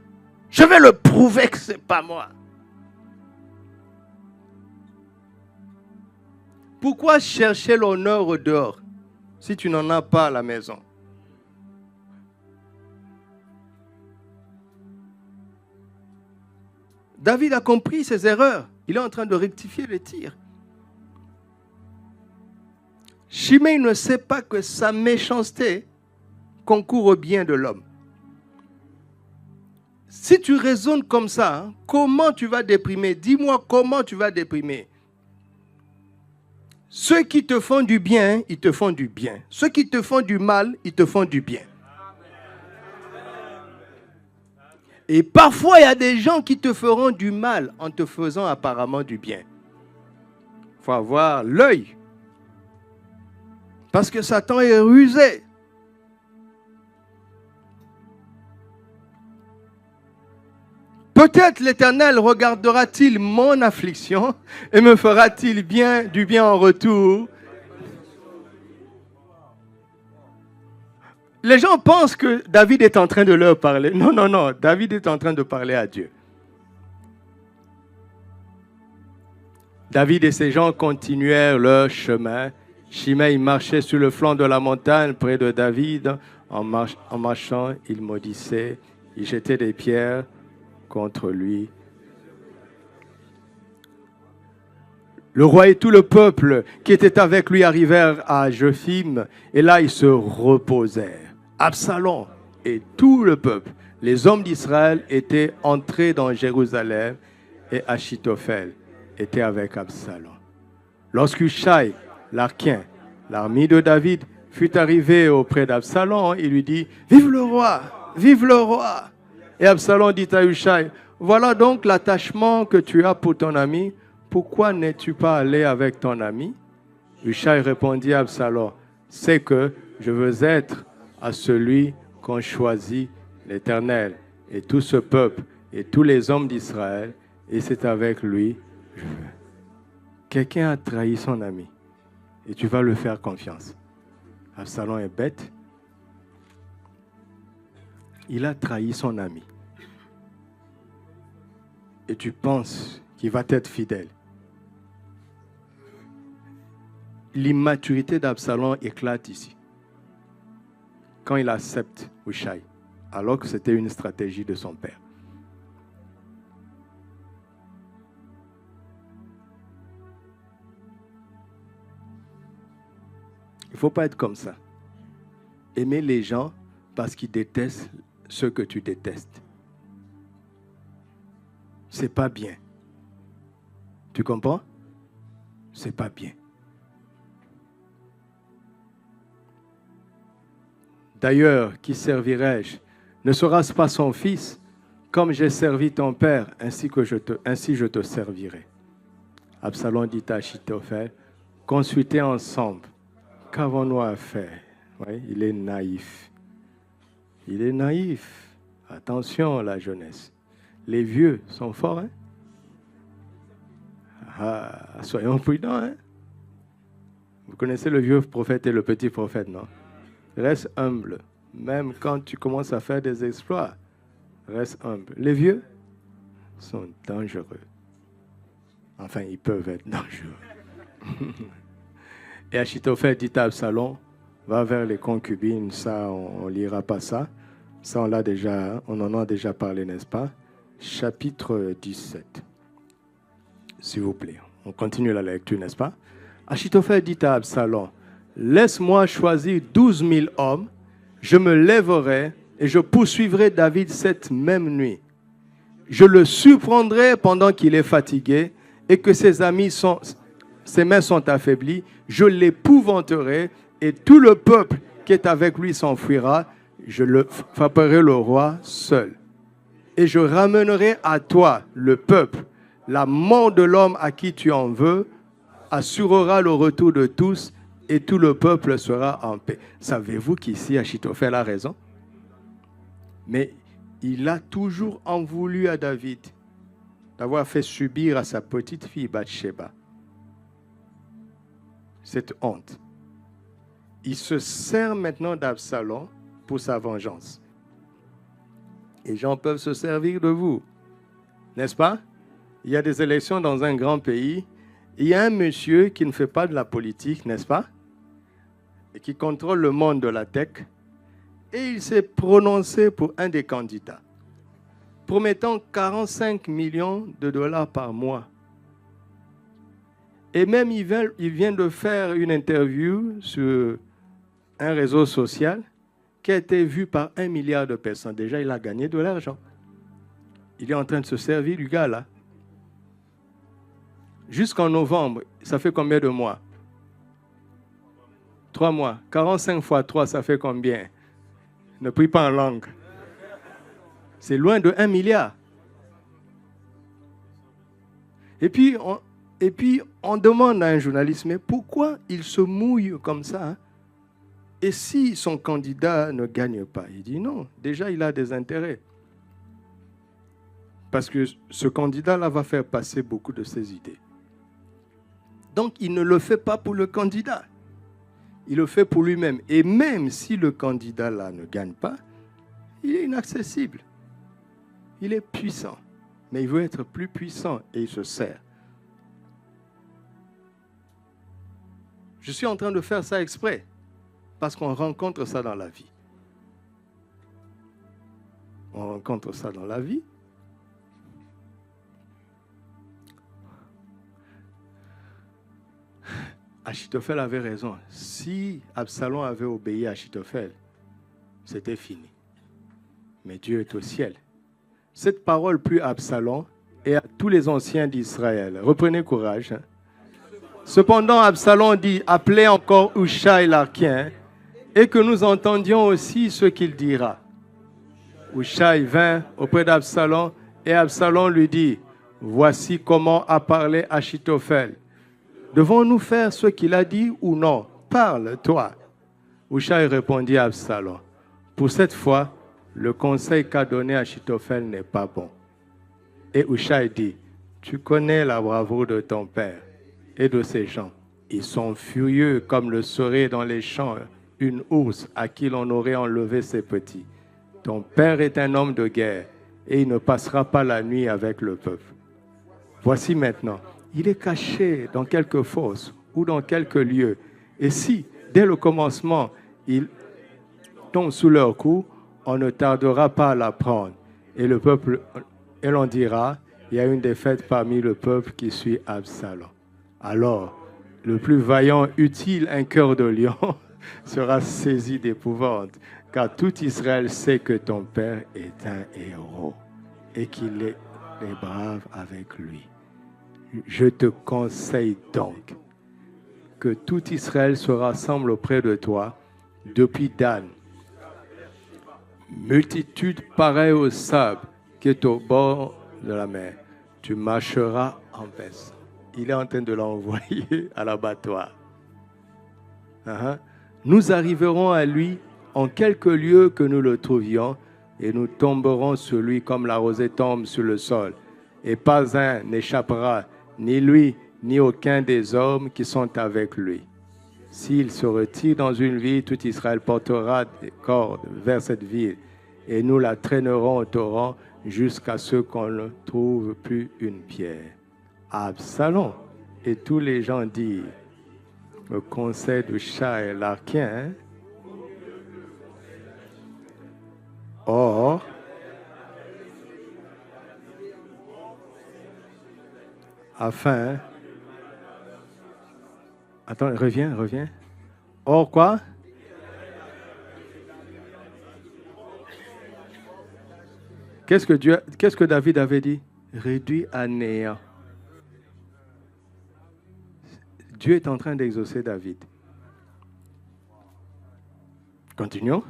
Je vais le prouver que c'est pas moi. Pourquoi chercher l'honneur au dehors si tu n'en as pas à la maison? David a compris ses erreurs. Il est en train de rectifier les tirs. Shimei ne sait pas que sa méchanceté concourt au bien de l'homme. Si tu raisonnes comme ça, hein, comment tu vas déprimer? Dis-moi comment tu vas déprimer. Ceux qui te font du bien, ils te font du bien. Ceux qui te font du mal, ils te font du bien. Et parfois, il y a des gens qui te feront du mal en te faisant apparemment du bien. Il faut avoir l'œil. Parce que Satan est rusé. Peut-être l'Éternel regardera-t-il mon affliction et me fera-t-il du bien en retour. Les gens pensent que David est en train de leur parler. Non, non, non. David est en train de parler à Dieu. David et ses gens continuèrent leur chemin. Shimei marchait sur le flanc de la montagne près de David. En marchant, il maudissait. Il jetait des pierres contre lui. Le roi et tout le peuple qui était avec lui arrivèrent à Jophim, et là ils se reposèrent. Absalom et tout le peuple, les hommes d'Israël, étaient entrés dans Jérusalem, et Achitophel était avec Absalom. Lorsqu'Hushai, l'Archien, l'ami de David, fut arrivé auprès d'Absalom, il lui dit, « Vive le roi! Vive le roi !» Et Absalom dit à Hushai, « Voilà donc l'attachement que tu as pour ton ami. Pourquoi n'es-tu pas allé avec ton ami ?» Hushai répondit à Absalom, « C'est que je veux être à celui qu'ont choisi l'Éternel et tout ce peuple et tous les hommes d'Israël, et c'est avec lui que je veux. » Quelqu'un a trahi son ami. et tu vas lui faire confiance. Absalom est bête. Il a trahi son ami. Et tu penses qu'il va être fidèle. L'immaturité d'Absalom éclate ici. Quand il accepte Hushai, alors que c'était une stratégie de son père. Il ne faut pas être comme ça. Aimer les gens parce qu'ils détestent ce que tu détestes. C'est pas bien. Tu comprends? C'est pas bien. D'ailleurs, qui servirai-je? Ne sera-ce pas son fils? Comme j'ai servi ton père, ainsi je te servirai. Absalom dit à Achitophel, consultez ensemble. Qu'avons-nous à faire? Oui, il est naïf. Il est naïf. Attention, la jeunesse. Les vieux sont forts, hein? Ah, soyons prudents, hein? Vous connaissez le vieux prophète et le petit prophète, non? Reste humble. Même quand tu commences à faire des exploits, reste humble. Les vieux sont dangereux. Enfin, ils peuvent être dangereux. Et Achitophel dit à Absalom, va vers les concubines. Ça, on ne lira pas ça. Ça, on en a déjà parlé, n'est-ce pas? Chapitre 17. S'il vous plaît. On continue la lecture, n'est-ce pas? Achitophel dit à Absalom, laisse-moi choisir 12 000 hommes, je me lèverai et je poursuivrai David cette même nuit. Je le surprendrai pendant qu'il est fatigué et que ses mains sont affaiblies. Je l'épouvanterai et tout le peuple qui est avec lui s'enfuira. Je le frapperai le roi seul. Et je ramènerai à toi le peuple. La mort de l'homme à qui tu en veux assurera le retour de tous et tout le peuple sera en paix. Savez-vous qu'ici, Achitophel a raison? Mais il a toujours en voulu à David d'avoir fait subir à sa petite fille Bathsheba cette honte. Il se sert maintenant d'Absalom pour sa vengeance. Les gens peuvent se servir de vous, n'est-ce pas? Il y a des élections dans un grand pays. Il y a un monsieur qui ne fait pas de la politique, n'est-ce pas? Et qui contrôle le monde de la tech. Et il s'est prononcé pour un des candidats, promettant 45 millions de dollars par mois. Et même il vient de faire une interview sur un réseau social qui a été vu par 1 milliard de personnes. Déjà, il a gagné de l'argent. Il est en train de se servir du gars là. Jusqu'en novembre, ça fait combien de mois? 3 mois. 45 fois 3, ça fait combien? Ne prie pas en langue. C'est loin de 1 milliard. Et puis, on demande à un journaliste, mais pourquoi il se mouille comme ça, hein? Et si son candidat ne gagne pas? Il dit non, déjà il a des intérêts. Parce que ce candidat-là va faire passer beaucoup de ses idées. Donc il ne le fait pas pour le candidat. Il le fait pour lui-même. Et même si le candidat-là ne gagne pas, il est inaccessible. Il est puissant. Mais il veut être plus puissant et il se sert. Je suis en train de faire ça exprès. Parce qu'on rencontre ça dans la vie. On rencontre ça dans la vie. Achitophel avait raison. Si Absalom avait obéi à Achitophel, c'était fini. Mais Dieu est au ciel. Cette parole plut à Absalom et à tous les anciens d'Israël. Reprenez courage. Hein. Cependant, Absalom dit, appelez encore Hushai l'Archien, et que nous entendions aussi ce qu'il dira. Hushai vint auprès d'Absalom, et Absalom lui dit, voici comment a parlé Achitophel. Devons-nous faire ce qu'il a dit ou non? Parle, toi. Hushai répondit à Absalom, pour cette fois, le conseil qu'a donné Achitophel n'est pas bon. Et Hushai dit, tu connais la bravoure de ton père et de ses gens. Ils sont furieux comme le serait dans les champs une ours à qui l'on aurait enlevé ses petits. Ton père est un homme de guerre et il ne passera pas la nuit avec le peuple. Voici maintenant, il est caché dans quelque fosse ou dans quelque lieu. Et si, dès le commencement, il tombe sous leur coup, on ne tardera pas à l'apprendre. Et le peuple, et l'on dira, il y a une défaite parmi le peuple qui suit Absalom. Alors, le plus vaillant eût-il un cœur de lion, sera saisi d'épouvante, car tout Israël sait que ton père est un héros et qu'il est brave avec lui. Je te conseille donc que tout Israël se rassemble auprès de toi, depuis Dan, multitude pareille au sable qui est au bord de la mer. Tu marcheras en paix. Il est en train de l'envoyer à l'abattoir. Nous arriverons à lui en quelque lieu que nous le trouvions et nous tomberons sur lui comme la rosée tombe sur le sol. Et pas un n'échappera, ni lui, ni aucun des hommes qui sont avec lui. S'il se retire dans une ville, tout Israël portera des cordes vers cette ville et nous la traînerons au torrent jusqu'à ce qu'on ne trouve plus une pierre. Absalom. Et tous les gens disent, le conseil du chat et l'archien. Or, afin... Attends, reviens. Or quoi? Qu'est-ce que David avait dit? Réduit à néant. Dieu est en train d'exaucer David. Continuons.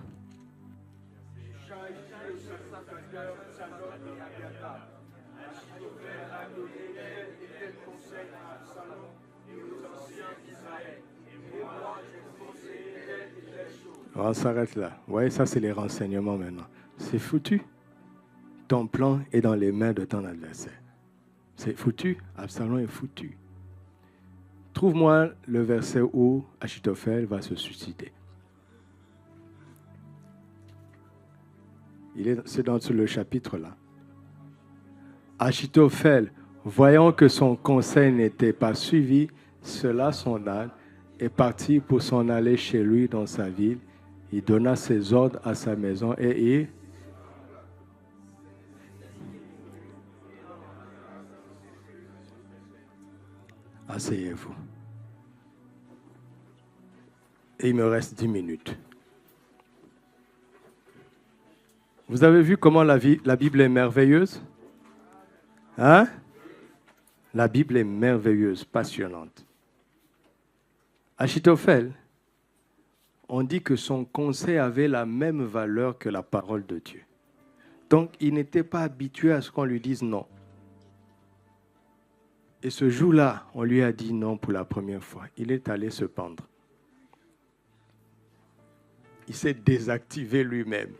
On s'arrête là. Oui, ça c'est les renseignements maintenant. C'est foutu. Ton plan est dans les mains de ton adversaire. C'est foutu. Absalom est foutu. Trouve-moi le verset où Achitophel va se suicider. C'est dans le chapitre là. Achitophel, voyant que son conseil n'était pas suivi, cela son âne est parti pour s'en aller chez lui dans sa ville. Il donna ses ordres à sa maison et il... Asseyez-vous. Et il me reste 10 minutes. Vous avez vu comment la Bible est merveilleuse? Hein? La Bible est merveilleuse, passionnante. Achitophel, on dit que son conseil avait la même valeur que la parole de Dieu. Donc, il n'était pas habitué à ce qu'on lui dise non. Et ce jour-là, on lui a dit non pour la première fois. Il est allé se pendre. Il s'est désactivé lui-même.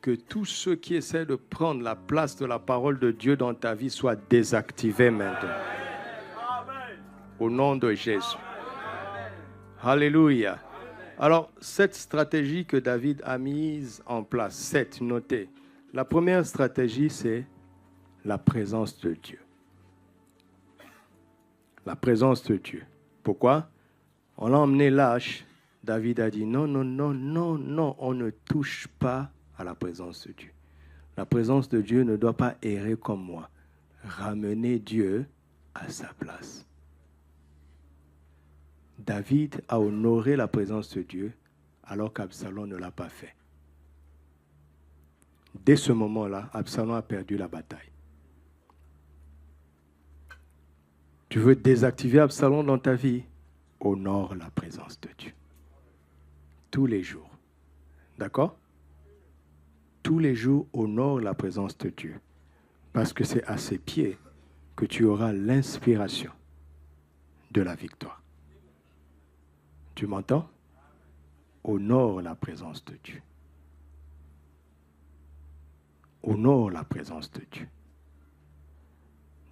Que tous ceux qui essaient de prendre la place de la parole de Dieu dans ta vie soient désactivés maintenant. Au nom de Jésus. Alléluia. Alors, cette stratégie que David a mise en place, 7, notez. La première stratégie, c'est la présence de Dieu. La présence de Dieu. Pourquoi? On l'a emmené lâche. David a dit non, on ne touche pas à la présence de Dieu. La présence de Dieu ne doit pas errer comme moi. Ramenez Dieu à sa place. David a honoré la présence de Dieu alors qu'Absalom ne l'a pas fait. Dès ce moment-là, Absalom a perdu la bataille. Tu veux désactiver Absalom dans ta vie? Honore la présence de Dieu. Tous les jours. D'accord? Tous les jours, honore la présence de Dieu. Parce que c'est à ses pieds que tu auras l'inspiration de la victoire. Tu m'entends? Honore la présence de Dieu. Honore la présence de Dieu.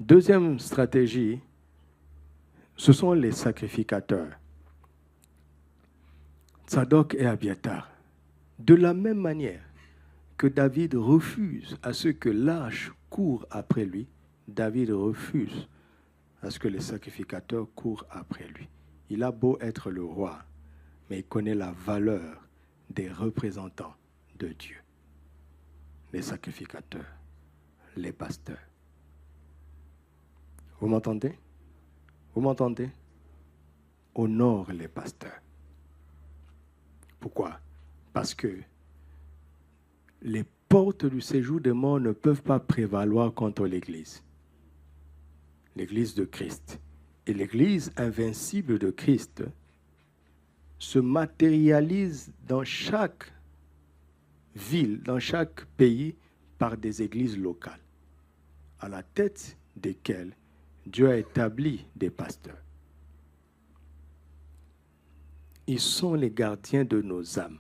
Deuxième stratégie, ce sont les sacrificateurs, Tsadok et Abiatar. De la même manière que David refuse à ce que l'âge court après lui, David refuse à ce que les sacrificateurs courent après lui. Il a beau être le roi, mais il connaît la valeur des représentants de Dieu. Les sacrificateurs, les pasteurs. Vous m'entendez? Vous m'entendez? Honore les pasteurs. Pourquoi? Parce que les portes du séjour des morts ne peuvent pas prévaloir contre l'Église. L'Église de Christ. Et l'Église invincible de Christ se matérialise dans chaque ville, dans chaque pays, par des églises locales, à la tête desquelles Dieu a établi des pasteurs. Ils sont les gardiens de nos âmes.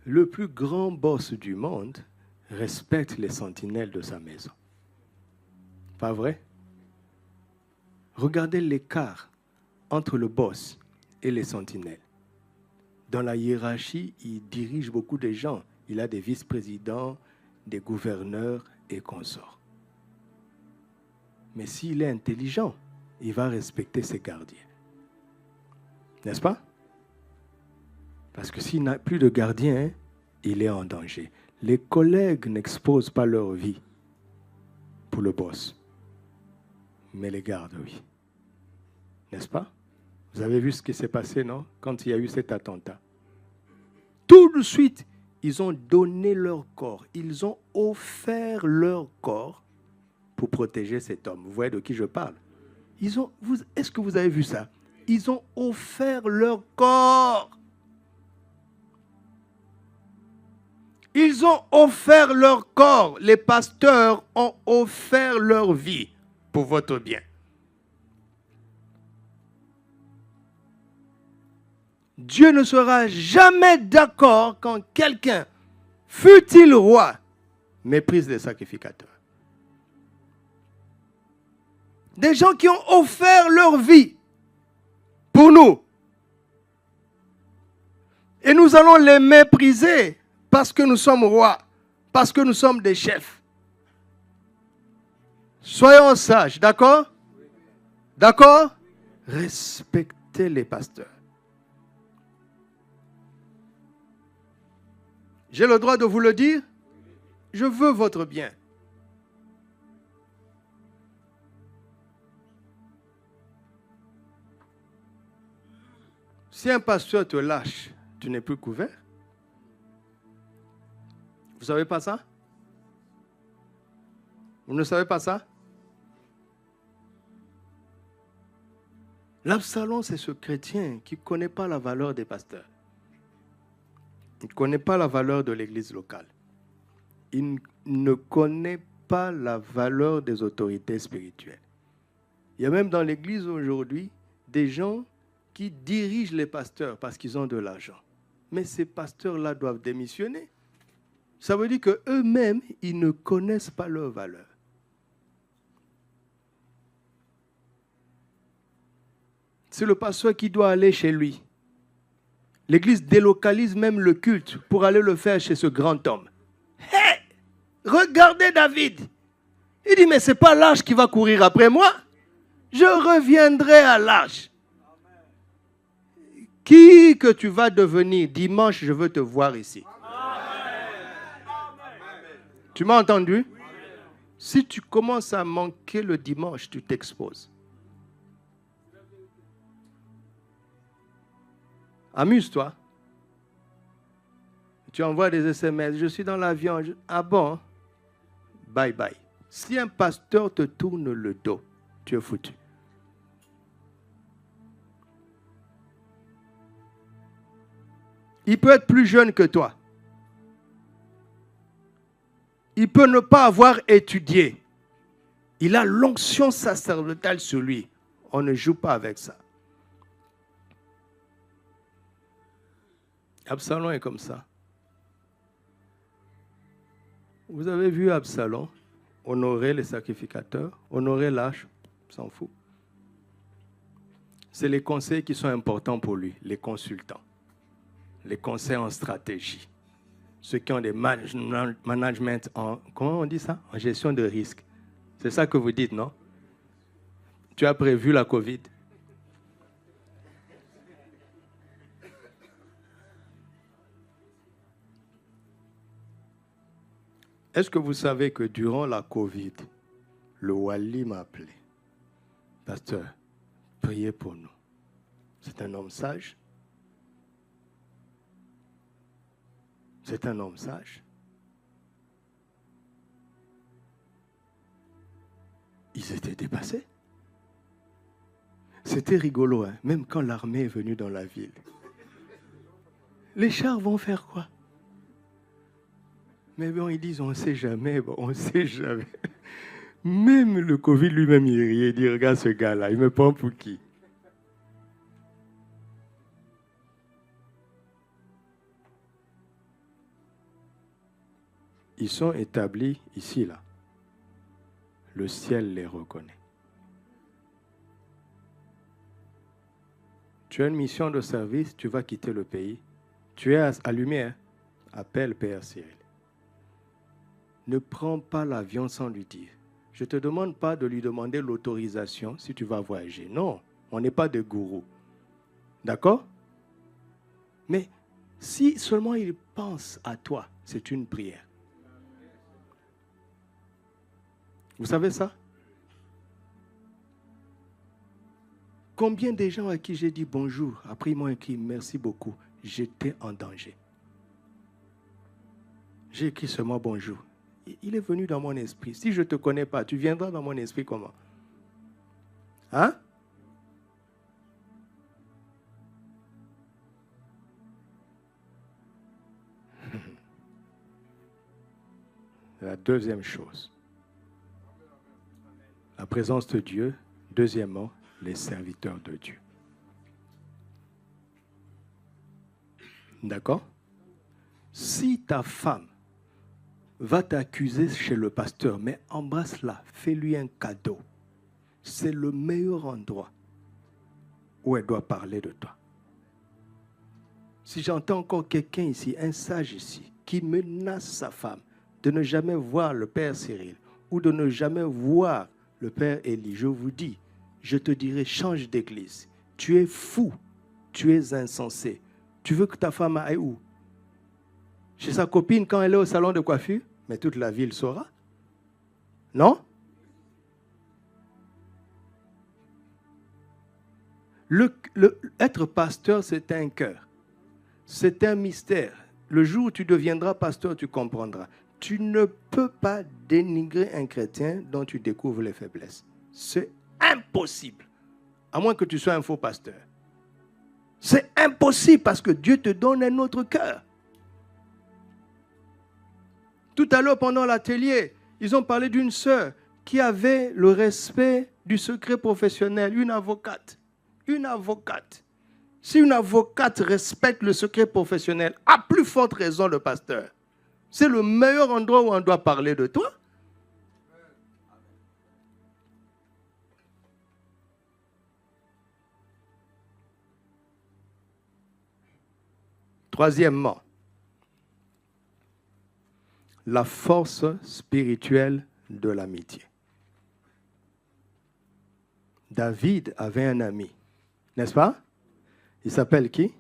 Le plus grand boss du monde respecte les sentinelles de sa maison. Pas vrai? Regardez l'écart entre le boss et les sentinelles. Dans la hiérarchie, il dirige beaucoup de gens. Il a des vice-présidents, des gouverneurs et consorts. Mais s'il est intelligent, il va respecter ses gardiens. N'est-ce pas? Parce que s'il n'a plus de gardien, il est en danger. Les collègues n'exposent pas leur vie pour le boss. Mais les gardes, oui. N'est-ce pas? Vous avez vu ce qui s'est passé, non? Quand il y a eu cet attentat. Tout de suite, ils ont donné leur corps. Ils ont offert leur corps pour protéger cet homme. Vous voyez de qui je parle? Est-ce que vous avez vu ça? Ils ont offert leur corps. Ils ont offert leur corps. Les pasteurs ont offert leur vie pour votre bien. Dieu ne sera jamais d'accord quand quelqu'un, fût-il roi, méprise les sacrificateurs. Des gens qui ont offert leur vie pour nous. Et nous allons les mépriser parce que nous sommes rois, parce que nous sommes des chefs. Soyons sages, d'accord? D'accord? Respectez les pasteurs. J'ai le droit de vous le dire? Je veux votre bien. Si un pasteur te lâche, tu n'es plus couvert. Vous ne savez pas ça? Vous ne savez pas ça? L'Absalom, c'est ce chrétien qui ne connaît pas la valeur des pasteurs. Il ne connaît pas la valeur de l'église locale. Il ne connaît pas la valeur des autorités spirituelles. Il y a même dans l'église aujourd'hui des gens qui dirigent les pasteurs parce qu'ils ont de l'argent. Mais ces pasteurs-là doivent démissionner. Ça veut dire qu'eux-mêmes, ils ne connaissent pas leur valeur. C'est le pasteur qui doit aller chez lui. L'église délocalise même le culte pour aller le faire chez ce grand homme. Hé! Regardez David. Il dit, mais ce n'est pas l'âge qui va courir après moi. Je reviendrai à l'âge. Qui que tu vas devenir, dimanche, je veux te voir ici. Tu m'as entendu? Si tu commences à manquer le dimanche, tu t'exposes. Amuse-toi. Tu envoies des SMS. Je suis dans l'avion. Ah bon? Bye bye. Si un pasteur te tourne le dos, tu es foutu. Il peut être plus jeune que toi. Il peut ne pas avoir étudié. Il a l'onction sacerdotale sur lui. On ne joue pas avec ça. Absalom est comme ça. Vous avez vu Absalom? honorer les sacrificateurs, honorer l'âge, s'en fout. C'est les conseils qui sont importants pour lui, les consultants, les conseils en stratégie, ceux qui ont des management en, comment on dit ça? En gestion de risque. C'est ça que vous dites, non? Tu as prévu la COVID? Est-ce que vous savez que durant la COVID, le Wali m'a appelé? Pasteur, priez pour nous. C'est un homme sage. C'est un homme sage. Ils étaient dépassés. C'était rigolo, hein? Même quand l'armée est venue dans la ville. Les chars vont faire quoi? Mais bon, ils disent, on ne sait jamais, bon, on ne sait jamais. Même le Covid lui-même, il riait, il dit, regarde ce gars-là, il me prend pour qui? Ils sont établis ici, là. Le ciel les reconnaît. Tu as une mission de service, tu vas quitter le pays. Tu es allumé, hein? Appelle Père Cyril. Ne prends pas l'avion sans lui dire. Je ne te demande pas de lui demander l'autorisation si tu vas voyager. Non, on n'est pas des gourous. D'accord? Mais si seulement il pense à toi, c'est une prière. Vous savez ça? Combien de gens à qui j'ai dit bonjour, après ils m'ont écrit merci beaucoup, j'étais en danger. J'ai écrit seulement bonjour. Il est venu dans mon esprit. Si je ne te connais pas, tu viendras dans mon esprit comment? Hein? La deuxième chose. La présence de Dieu. Deuxièmement, les serviteurs de Dieu. D'accord? Si ta femme va t'accuser chez le pasteur, mais embrasse-la, fais-lui un cadeau. C'est le meilleur endroit où elle doit parler de toi. Si j'entends encore quelqu'un ici, un sage ici, qui menace sa femme de ne jamais voir le père Cyril ou de ne jamais voir le père Élie, je vous dis, je te dirai, change d'église. Tu es fou, tu es insensé. Tu veux que ta femme aille où? Chez sa copine quand elle est au salon de coiffure? Mais toute la ville saura. Non? Être pasteur, c'est un cœur. C'est un mystère. Le jour où tu deviendras pasteur, tu comprendras. Tu ne peux pas dénigrer un chrétien dont tu découvres les faiblesses. C'est impossible. À moins que tu sois un faux pasteur. C'est impossible parce que Dieu te donne un autre cœur. Tout à l'heure, pendant l'atelier, ils ont parlé d'une sœur qui avait le respect du secret professionnel, une avocate. Une avocate. Si une avocate respecte le secret professionnel, à plus forte raison le pasteur. C'est le meilleur endroit où on doit parler de toi. Troisièmement, la force spirituelle de l'amitié. David avait un ami, n'est-ce pas? Il s'appelle qui?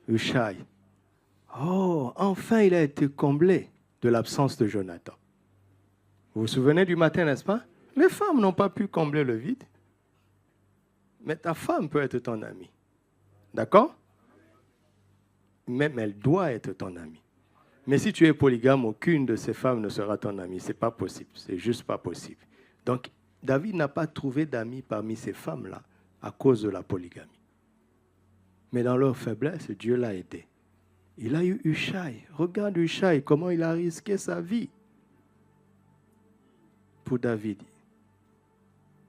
Hushai. Oh, enfin il a été comblé de l'absence de Jonathan. Vous vous souvenez du matin, n'est-ce pas? Les femmes n'ont pas pu combler le vide. Mais ta femme peut être ton amie. D'accord? Même elle doit être ton amie. Mais si tu es polygame, aucune de ces femmes ne sera ton amie. Ce n'est pas possible. C'est juste pas possible. Donc, David n'a pas trouvé d'amis parmi ces femmes-là à cause de la polygamie. Mais dans leur faiblesse, Dieu l'a aidé. Il a eu Hushai. Regarde Hushai, comment il a risqué sa vie pour David.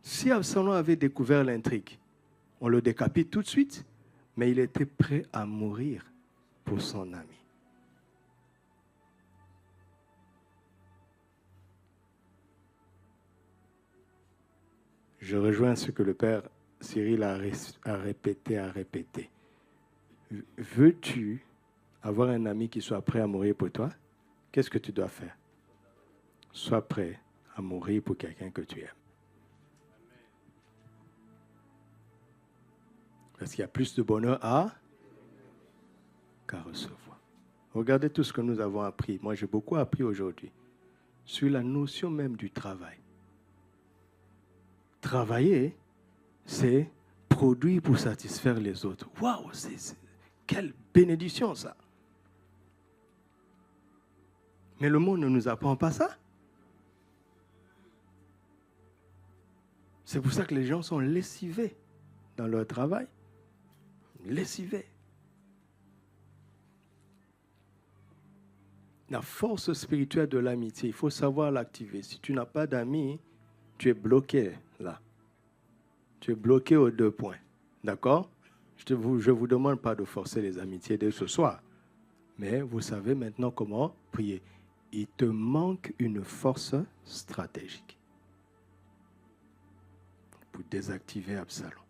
Si Absalom avait découvert l'intrigue, on le décapite tout de suite, mais il était prêt à mourir pour son ami. Je rejoins ce que le père Cyril a répété. Veux-tu avoir un ami qui soit prêt à mourir pour toi? Qu'est-ce que tu dois faire? Sois prêt à mourir pour quelqu'un que tu aimes. Parce qu'il y a plus de bonheur qu'à recevoir. Regardez tout ce que nous avons appris. Moi, j'ai beaucoup appris aujourd'hui sur la notion même du travail. Travailler, c'est produire pour satisfaire les autres. Waouh, quelle bénédiction ça! Mais le monde ne nous apprend pas ça. C'est pour ça que les gens sont lessivés dans leur travail. Lessivés. La force spirituelle de l'amitié, il faut savoir l'activer. Si tu n'as pas d'amis, tu es bloqué là. Tu es bloqué aux 2 points. D'accord? Je ne vous demande pas de forcer les amitiés dès ce soir. Mais vous savez maintenant comment prier. Il te manque une force stratégique pour désactiver Absalom.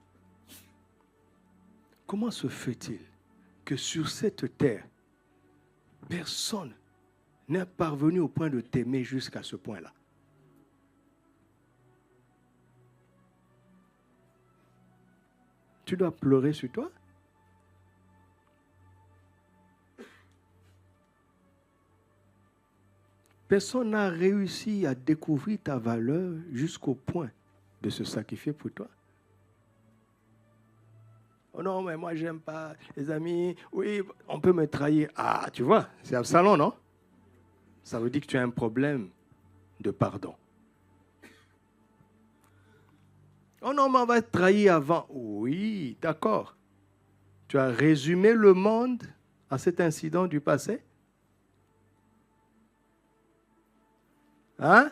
Comment se fait-il que sur cette terre, personne n'est parvenu au point de t'aimer jusqu'à ce point-là? Tu dois pleurer sur toi. Personne n'a réussi à découvrir ta valeur jusqu'au point de se sacrifier pour toi. Oh non, mais moi, j'aime pas les amis. Oui, on peut me trahir. Ah, tu vois, c'est Absalom, non? Ça veut dire que tu as un problème de pardon. Oh non, mais on va être trahi avant. Oui, d'accord. Tu as résumé le monde à cet incident du passé? Hein?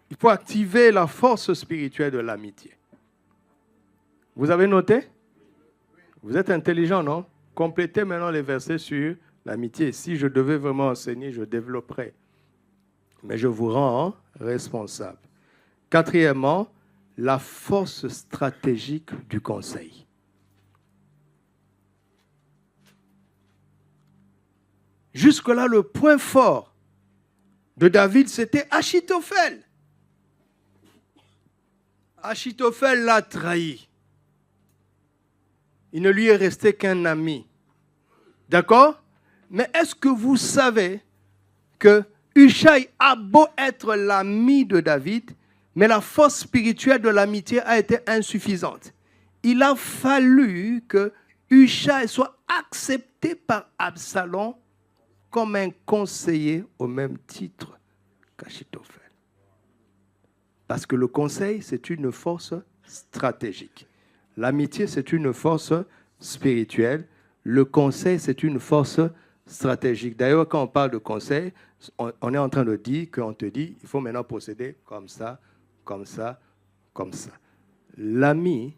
Il faut activer la force spirituelle de l'amitié. Vous avez noté? Vous êtes intelligent, non? Complétez maintenant les versets sur l'amitié. Si je devais vraiment enseigner, je développerais. Mais je vous rends responsable. 4e, la force stratégique du conseil. Jusque-là, le point fort de David, c'était Achitophel. Achitophel l'a trahi. Il ne lui est resté qu'un ami. D'accord? Mais est-ce que vous savez que Hushai a beau être l'ami de David, mais la force spirituelle de l'amitié a été insuffisante. Il a fallu que Hushai soit accepté par Absalom comme un conseiller au même titre qu'Achitophel. Parce que le conseil, c'est une force stratégique. L'amitié, c'est une force spirituelle. Le conseil, c'est une force stratégique. D'ailleurs, quand on parle de conseil, on est en train de dire qu'on te dit, il faut maintenant procéder comme ça, comme ça, comme ça. L'ami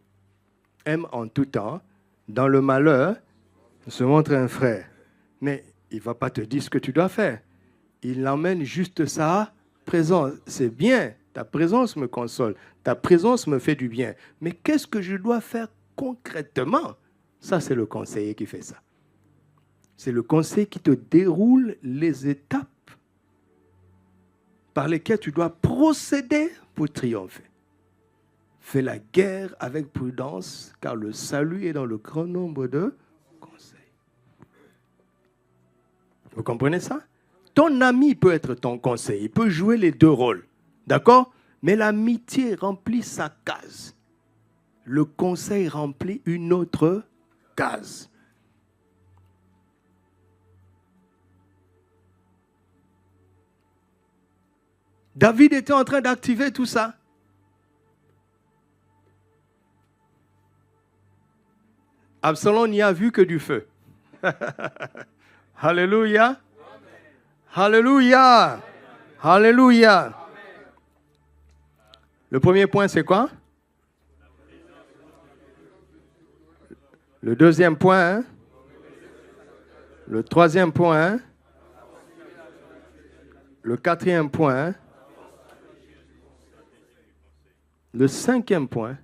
aime en tout temps, dans le malheur, se montre un frère. Mais il ne va pas te dire ce que tu dois faire. Il emmène juste sa présence. C'est bien, ta présence me console, ta présence me fait du bien. Mais qu'est-ce que je dois faire concrètement? Ça, c'est le conseiller qui fait ça. C'est le conseiller qui te déroule les étapes par lesquelles tu dois procéder pour triompher. Fais la guerre avec prudence, car le salut est dans le grand nombre de conseils. Vous comprenez ça? Ton ami peut être ton conseiller, il peut jouer les 2 rôles. D'accord? Mais l'amitié remplit sa case. Le conseil remplit une autre case. David était en train d'activer tout ça. Absalom n'y a vu que du feu. Alléluia. Alléluia. Alléluia. Le premier point, c'est quoi? Le deuxième point. Le troisième point. Le 4e point. Le 5e point,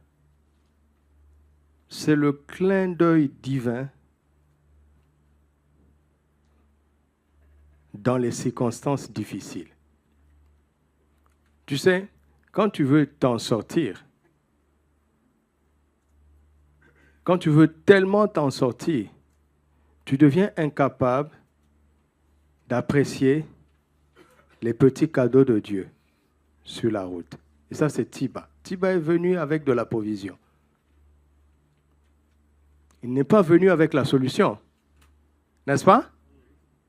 c'est le clin d'œil divin dans les circonstances difficiles. Tu sais, quand tu veux t'en sortir, quand tu veux tellement t'en sortir, tu deviens incapable d'apprécier les petits cadeaux de Dieu sur la route. Et ça, c'est Tiba. Tiba est venu avec de la provision. Il n'est pas venu avec la solution. N'est-ce pas?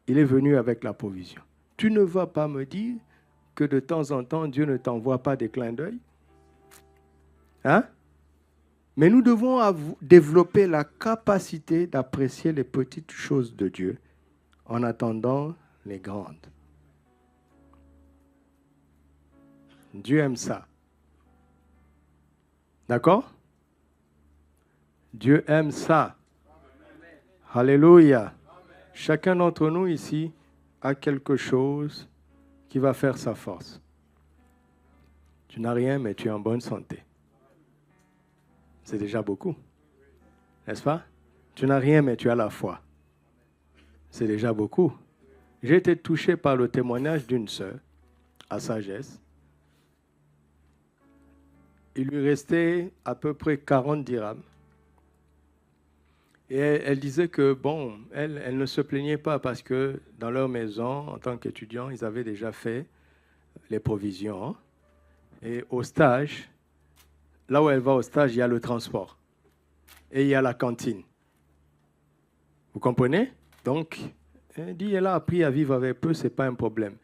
Il est venu avec la provision. Tu ne vas pas me dire que de temps en temps, Dieu ne t'envoie pas des clins d'œil? Hein? Mais nous devons développer la capacité d'apprécier les petites choses de Dieu en attendant les grandes. Dieu aime ça. D'accord? Dieu aime ça. Alléluia. Chacun d'entre nous ici a quelque chose qui va faire sa force. Tu n'as rien, mais tu es en bonne santé. C'est déjà beaucoup. N'est-ce pas? Tu n'as rien, mais tu as la foi. C'est déjà beaucoup. J'ai été touché par le témoignage d'une sœur à Sagesse. Il lui restait à peu près 40 dirhams. Et elle disait que, bon, elle ne se plaignait pas parce que dans leur maison, en tant qu'étudiant, ils avaient déjà fait les provisions. Et au stage, là où elle va au stage, il y a le transport. Et il y a la cantine. Vous comprenez? Donc, elle dit, elle a appris à vivre avec peu, ce n'est pas un problème.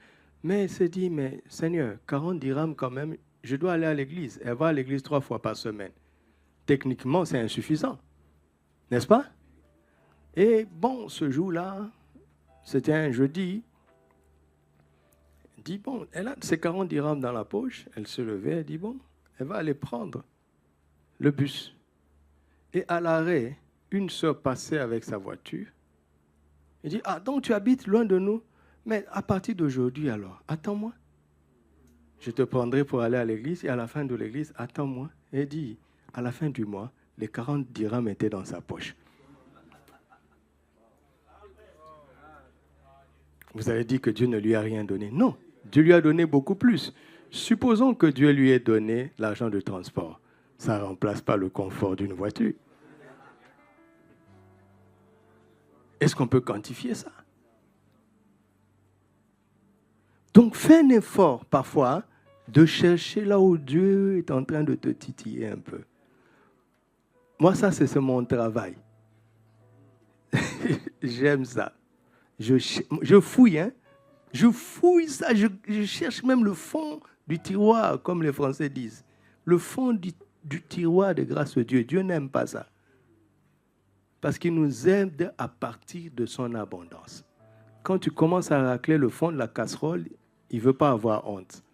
Mais elle s'est dit, mais Seigneur, 40 dirhams quand même, je dois aller à l'église. Elle va à l'église 3 fois par semaine. Techniquement, c'est insuffisant. N'est-ce pas? Et bon, ce jour-là, c'était un jeudi. Elle dit, bon, elle a ses 40 dirhams dans la poche. Elle se levait, elle dit, bon, elle va aller prendre le bus. Et à l'arrêt, une sœur passait avec sa voiture. Elle dit, ah, donc tu habites loin de nous? Mais à partir d'aujourd'hui, alors, attends-moi. Je te prendrai pour aller à l'église et à la fin de l'église, attends-moi. Elle dit, à la fin du mois, les 40 dirhams étaient dans sa poche. Vous avez dit que Dieu ne lui a rien donné. Non, Dieu lui a donné beaucoup plus. Supposons que Dieu lui ait donné l'argent de transport. Ça ne remplace pas le confort d'une voiture. Est-ce qu'on peut quantifier ça? Donc fais un effort parfois de chercher là où Dieu est en train de te titiller un peu. Moi, ça, c'est mon travail. J'aime ça. Je fouille, hein. Je fouille ça. Je cherche même le fond du tiroir, comme les Français disent. Le fond du tiroir de grâce de Dieu. Dieu n'aime pas ça. Parce qu'il nous aide à partir de son abondance. Quand tu commences à racler le fond de la casserole, il ne veut pas avoir honte.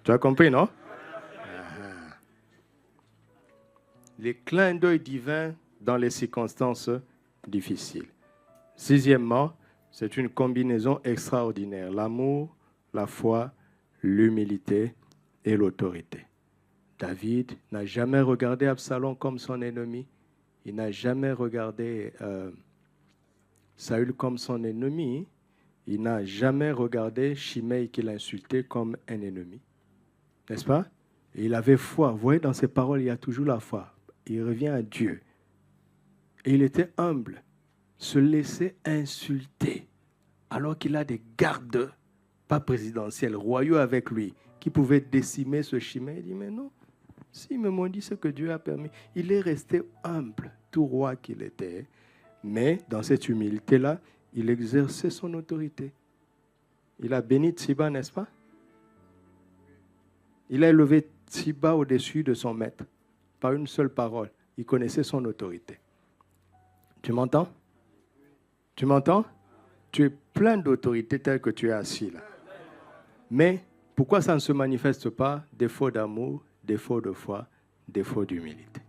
Tu as compris, non? Les clins d'œil divins dans les circonstances difficiles. 6e, c'est une combinaison extraordinaire. L'amour, la foi, l'humilité et l'autorité. David n'a jamais regardé Absalom comme son ennemi. Il n'a jamais regardé Saül comme son ennemi. Il n'a jamais regardé Shimei qui l'insultait comme un ennemi. N'est-ce pas? Et il avait foi. Vous voyez, dans ses paroles, il y a toujours la foi. Il revient à Dieu. Et il était humble. Se laisser insulter alors qu'il a des gardes, pas présidentiels, royaux avec lui, qui pouvaient décimer ce Shimei. Il dit, mais non, s'il me maudit ce que Dieu a permis. Il est resté humble, tout roi qu'il était. Mais dans cette humilité-là, il exerçait son autorité. Il a béni Tsiba, n'est-ce pas? Il a élevé Tsiba au-dessus de son maître, par une seule parole. Il connaissait son autorité. Tu m'entends? Tu m'entends? Tu es plein d'autorité telle que tu es assis là. Mais pourquoi ça ne se manifeste pas? Défaut d'amour, défaut de foi, défaut d'humilité.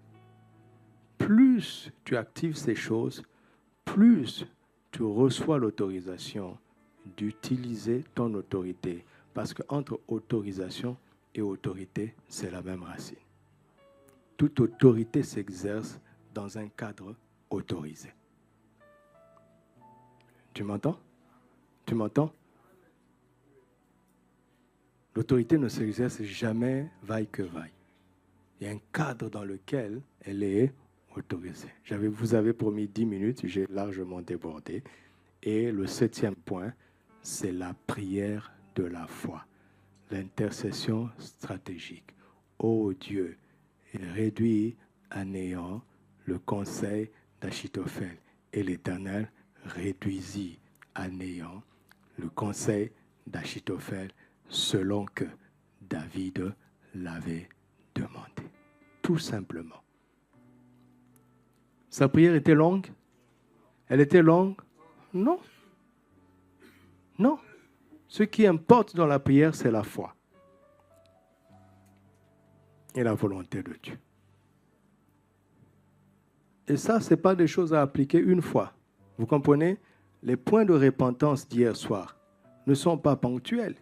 Plus tu actives ces choses, plus tu reçois l'autorisation d'utiliser ton autorité. Parce qu'entre autorisation et autorité, c'est la même racine. Toute autorité s'exerce dans un cadre autorisé. Tu m'entends? Tu m'entends? L'autorité ne s'exerce jamais vaille que vaille. Il y a un cadre dans lequel elle est autorisée. Vous avez promis 10 minutes, j'ai largement débordé. Et le 7e point, c'est la prière de la foi, l'intercession stratégique. Ô Dieu, réduis à néant le conseil d'Achitophel, et l'Éternel réduisit à néant le conseil d'Achitophel selon que David l'avait demandé. Tout simplement. Sa prière était longue? Elle était longue? Non. Non. Ce qui importe dans la prière, c'est la foi et la volonté de Dieu. Et ça, ce n'est pas des choses à appliquer une fois. Vous comprenez? Les points de repentance d'hier soir ne sont pas ponctuels.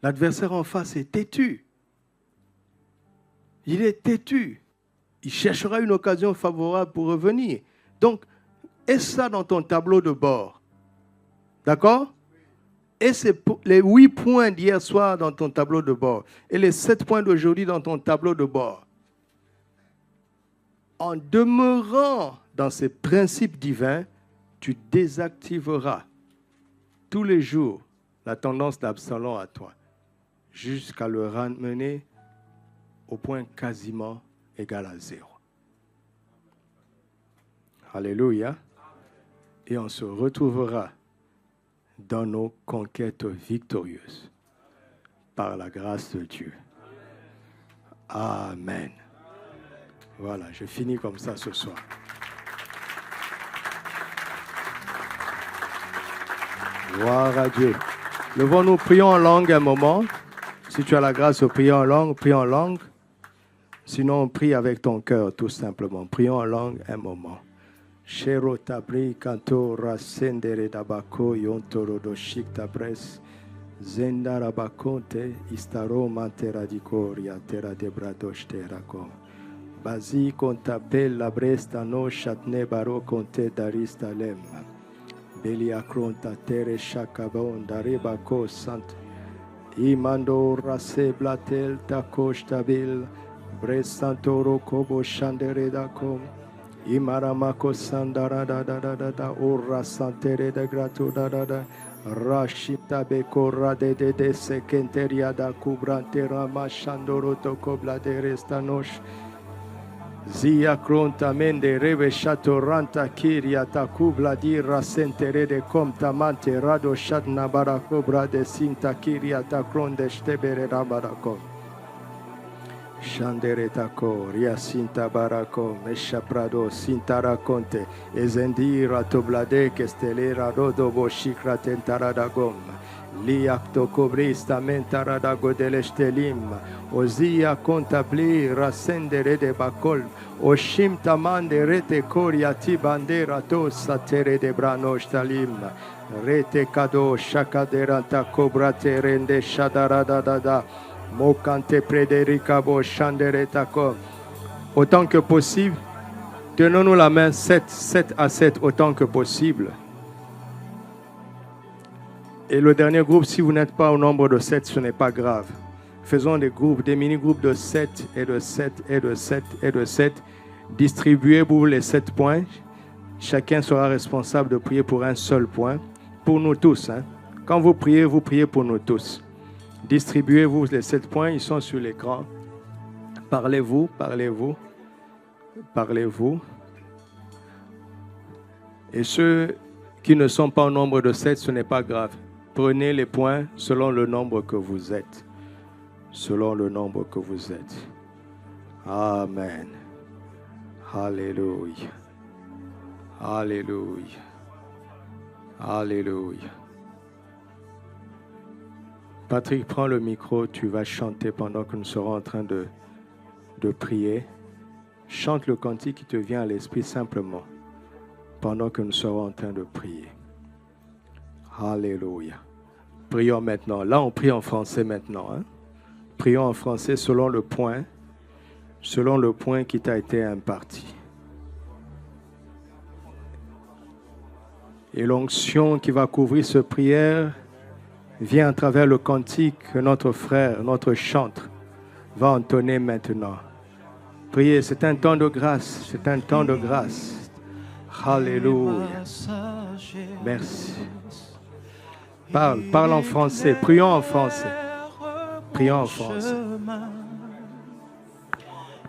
L'adversaire en face est têtu. Il est têtu. Il cherchera une occasion favorable pour revenir. Donc, aie ça dans ton tableau de bord. D'accord? Et c'est les 8 points d'hier soir dans ton tableau de bord. Et les 7 points d'aujourd'hui dans ton tableau de bord. En demeurant dans ces principes divins, tu désactiveras tous les jours la tendance d'Absalom à toi, jusqu'à le ramener au point quasiment égal à 0. Alléluia. Et on se retrouvera dans nos conquêtes victorieuses par la grâce de Dieu. Amen. Voilà, je finis comme ça ce soir. Gloire à Dieu. Levons-nous, prions en langue un moment. Si tu as la grâce de prier en langue, prie en langue. Sinon, prie avec ton cœur, tout simplement. Prions en langue un moment. Shero tabri kanto rasendere dabako yontoro do shikta pres zendara bakonte istaro mantera di coria terra de bradoshte rako bazi konta bella bresta no chatne baro konte darista lem beli akronta tere shakabon dareba ko sant imando rase blatel takosh tabil bresantoro kobo shandere dakom Imaramako sandara da da da da da ora santere de grato da da da rashita bekora de sekenteria da kubrantera mashandoro to kobla de restanosh zia kronta mende reve shatoranta kiria ta kubla di rasentere de komta mante rado shatna barakobra de sinta kiria ta kronde stebere rabarakom Shandere tako, ria sinta barako, mesha prado, sinta raconte, ezendira toblade, kestelera rodo boshikra tentaradagom, liakto cobrista mentaradago delestelim, ozia contabli rasendere de bacol, oshim tamande rete coria tibandera to satere de branoshtalim, rete kado shakaderanta cobra terende shadaradada. Mokante Prédéricabo Chanderetako. Autant que possible, tenons-nous la main 7 à 7, autant que possible. Et le dernier groupe, si vous n'êtes pas au nombre de 7, ce n'est pas grave. Faisons des groupes, des mini-groupes de 7 et de 7 et de 7 et de 7. Distribuez-vous les 7 points. Chacun sera responsable de prier pour un seul point. Pour nous tous. Hein. Quand vous priez pour nous tous. Distribuez-vous les 7 points, ils sont sur l'écran. Parlez-vous. Et ceux qui ne sont pas au nombre de 7, ce n'est pas grave. Prenez les points selon le nombre que vous êtes. Selon le nombre que vous êtes. Amen. Alléluia. Alléluia. Alléluia. Patrick, prends le micro, tu vas chanter pendant que nous serons en train de prier. Chante le cantique qui te vient à l'esprit simplement pendant que nous serons en train de prier. Alléluia. Prions maintenant. Là, on prie en français maintenant. Hein? Prions en français selon le point qui t'a été imparti. Et l'onction qui va couvrir cette prière vient à travers le cantique que notre frère, notre chantre, va entonner maintenant. Priez, c'est un temps de grâce, c'est un temps de grâce. Alléluia. Merci. Parle en français, prions en français. Prions en français.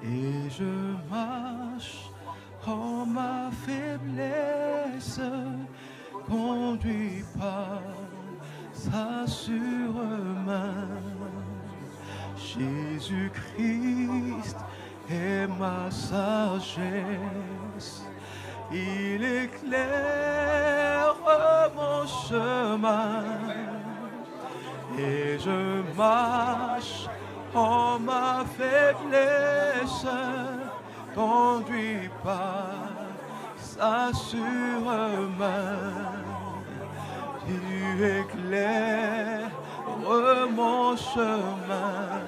Et je marche en ma faiblesse, conduit par sa sûre-main. Jésus-Christ est ma sagesse, il éclaire mon chemin. Et je marche en ma faiblesse, conduit par sa sûre-main. Tu éclaires mon chemin,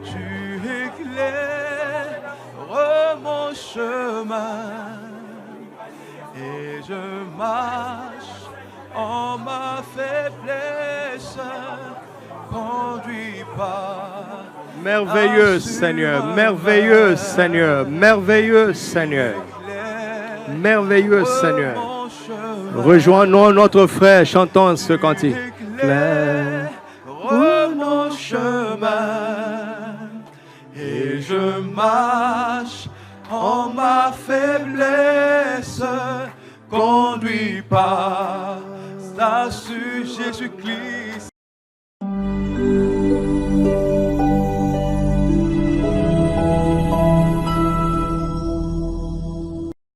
tu éclaires mon chemin, et je marche en ma faiblesse, conduit par merveilleux Seigneur, merveilleux Seigneur, merveilleux Seigneur, merveilleux Seigneur. Rejoins-nous notre frère, chantons ce cantique. Éclaire mon chemin, et je marche en ma faiblesse, conduit par ta Jésus-Christ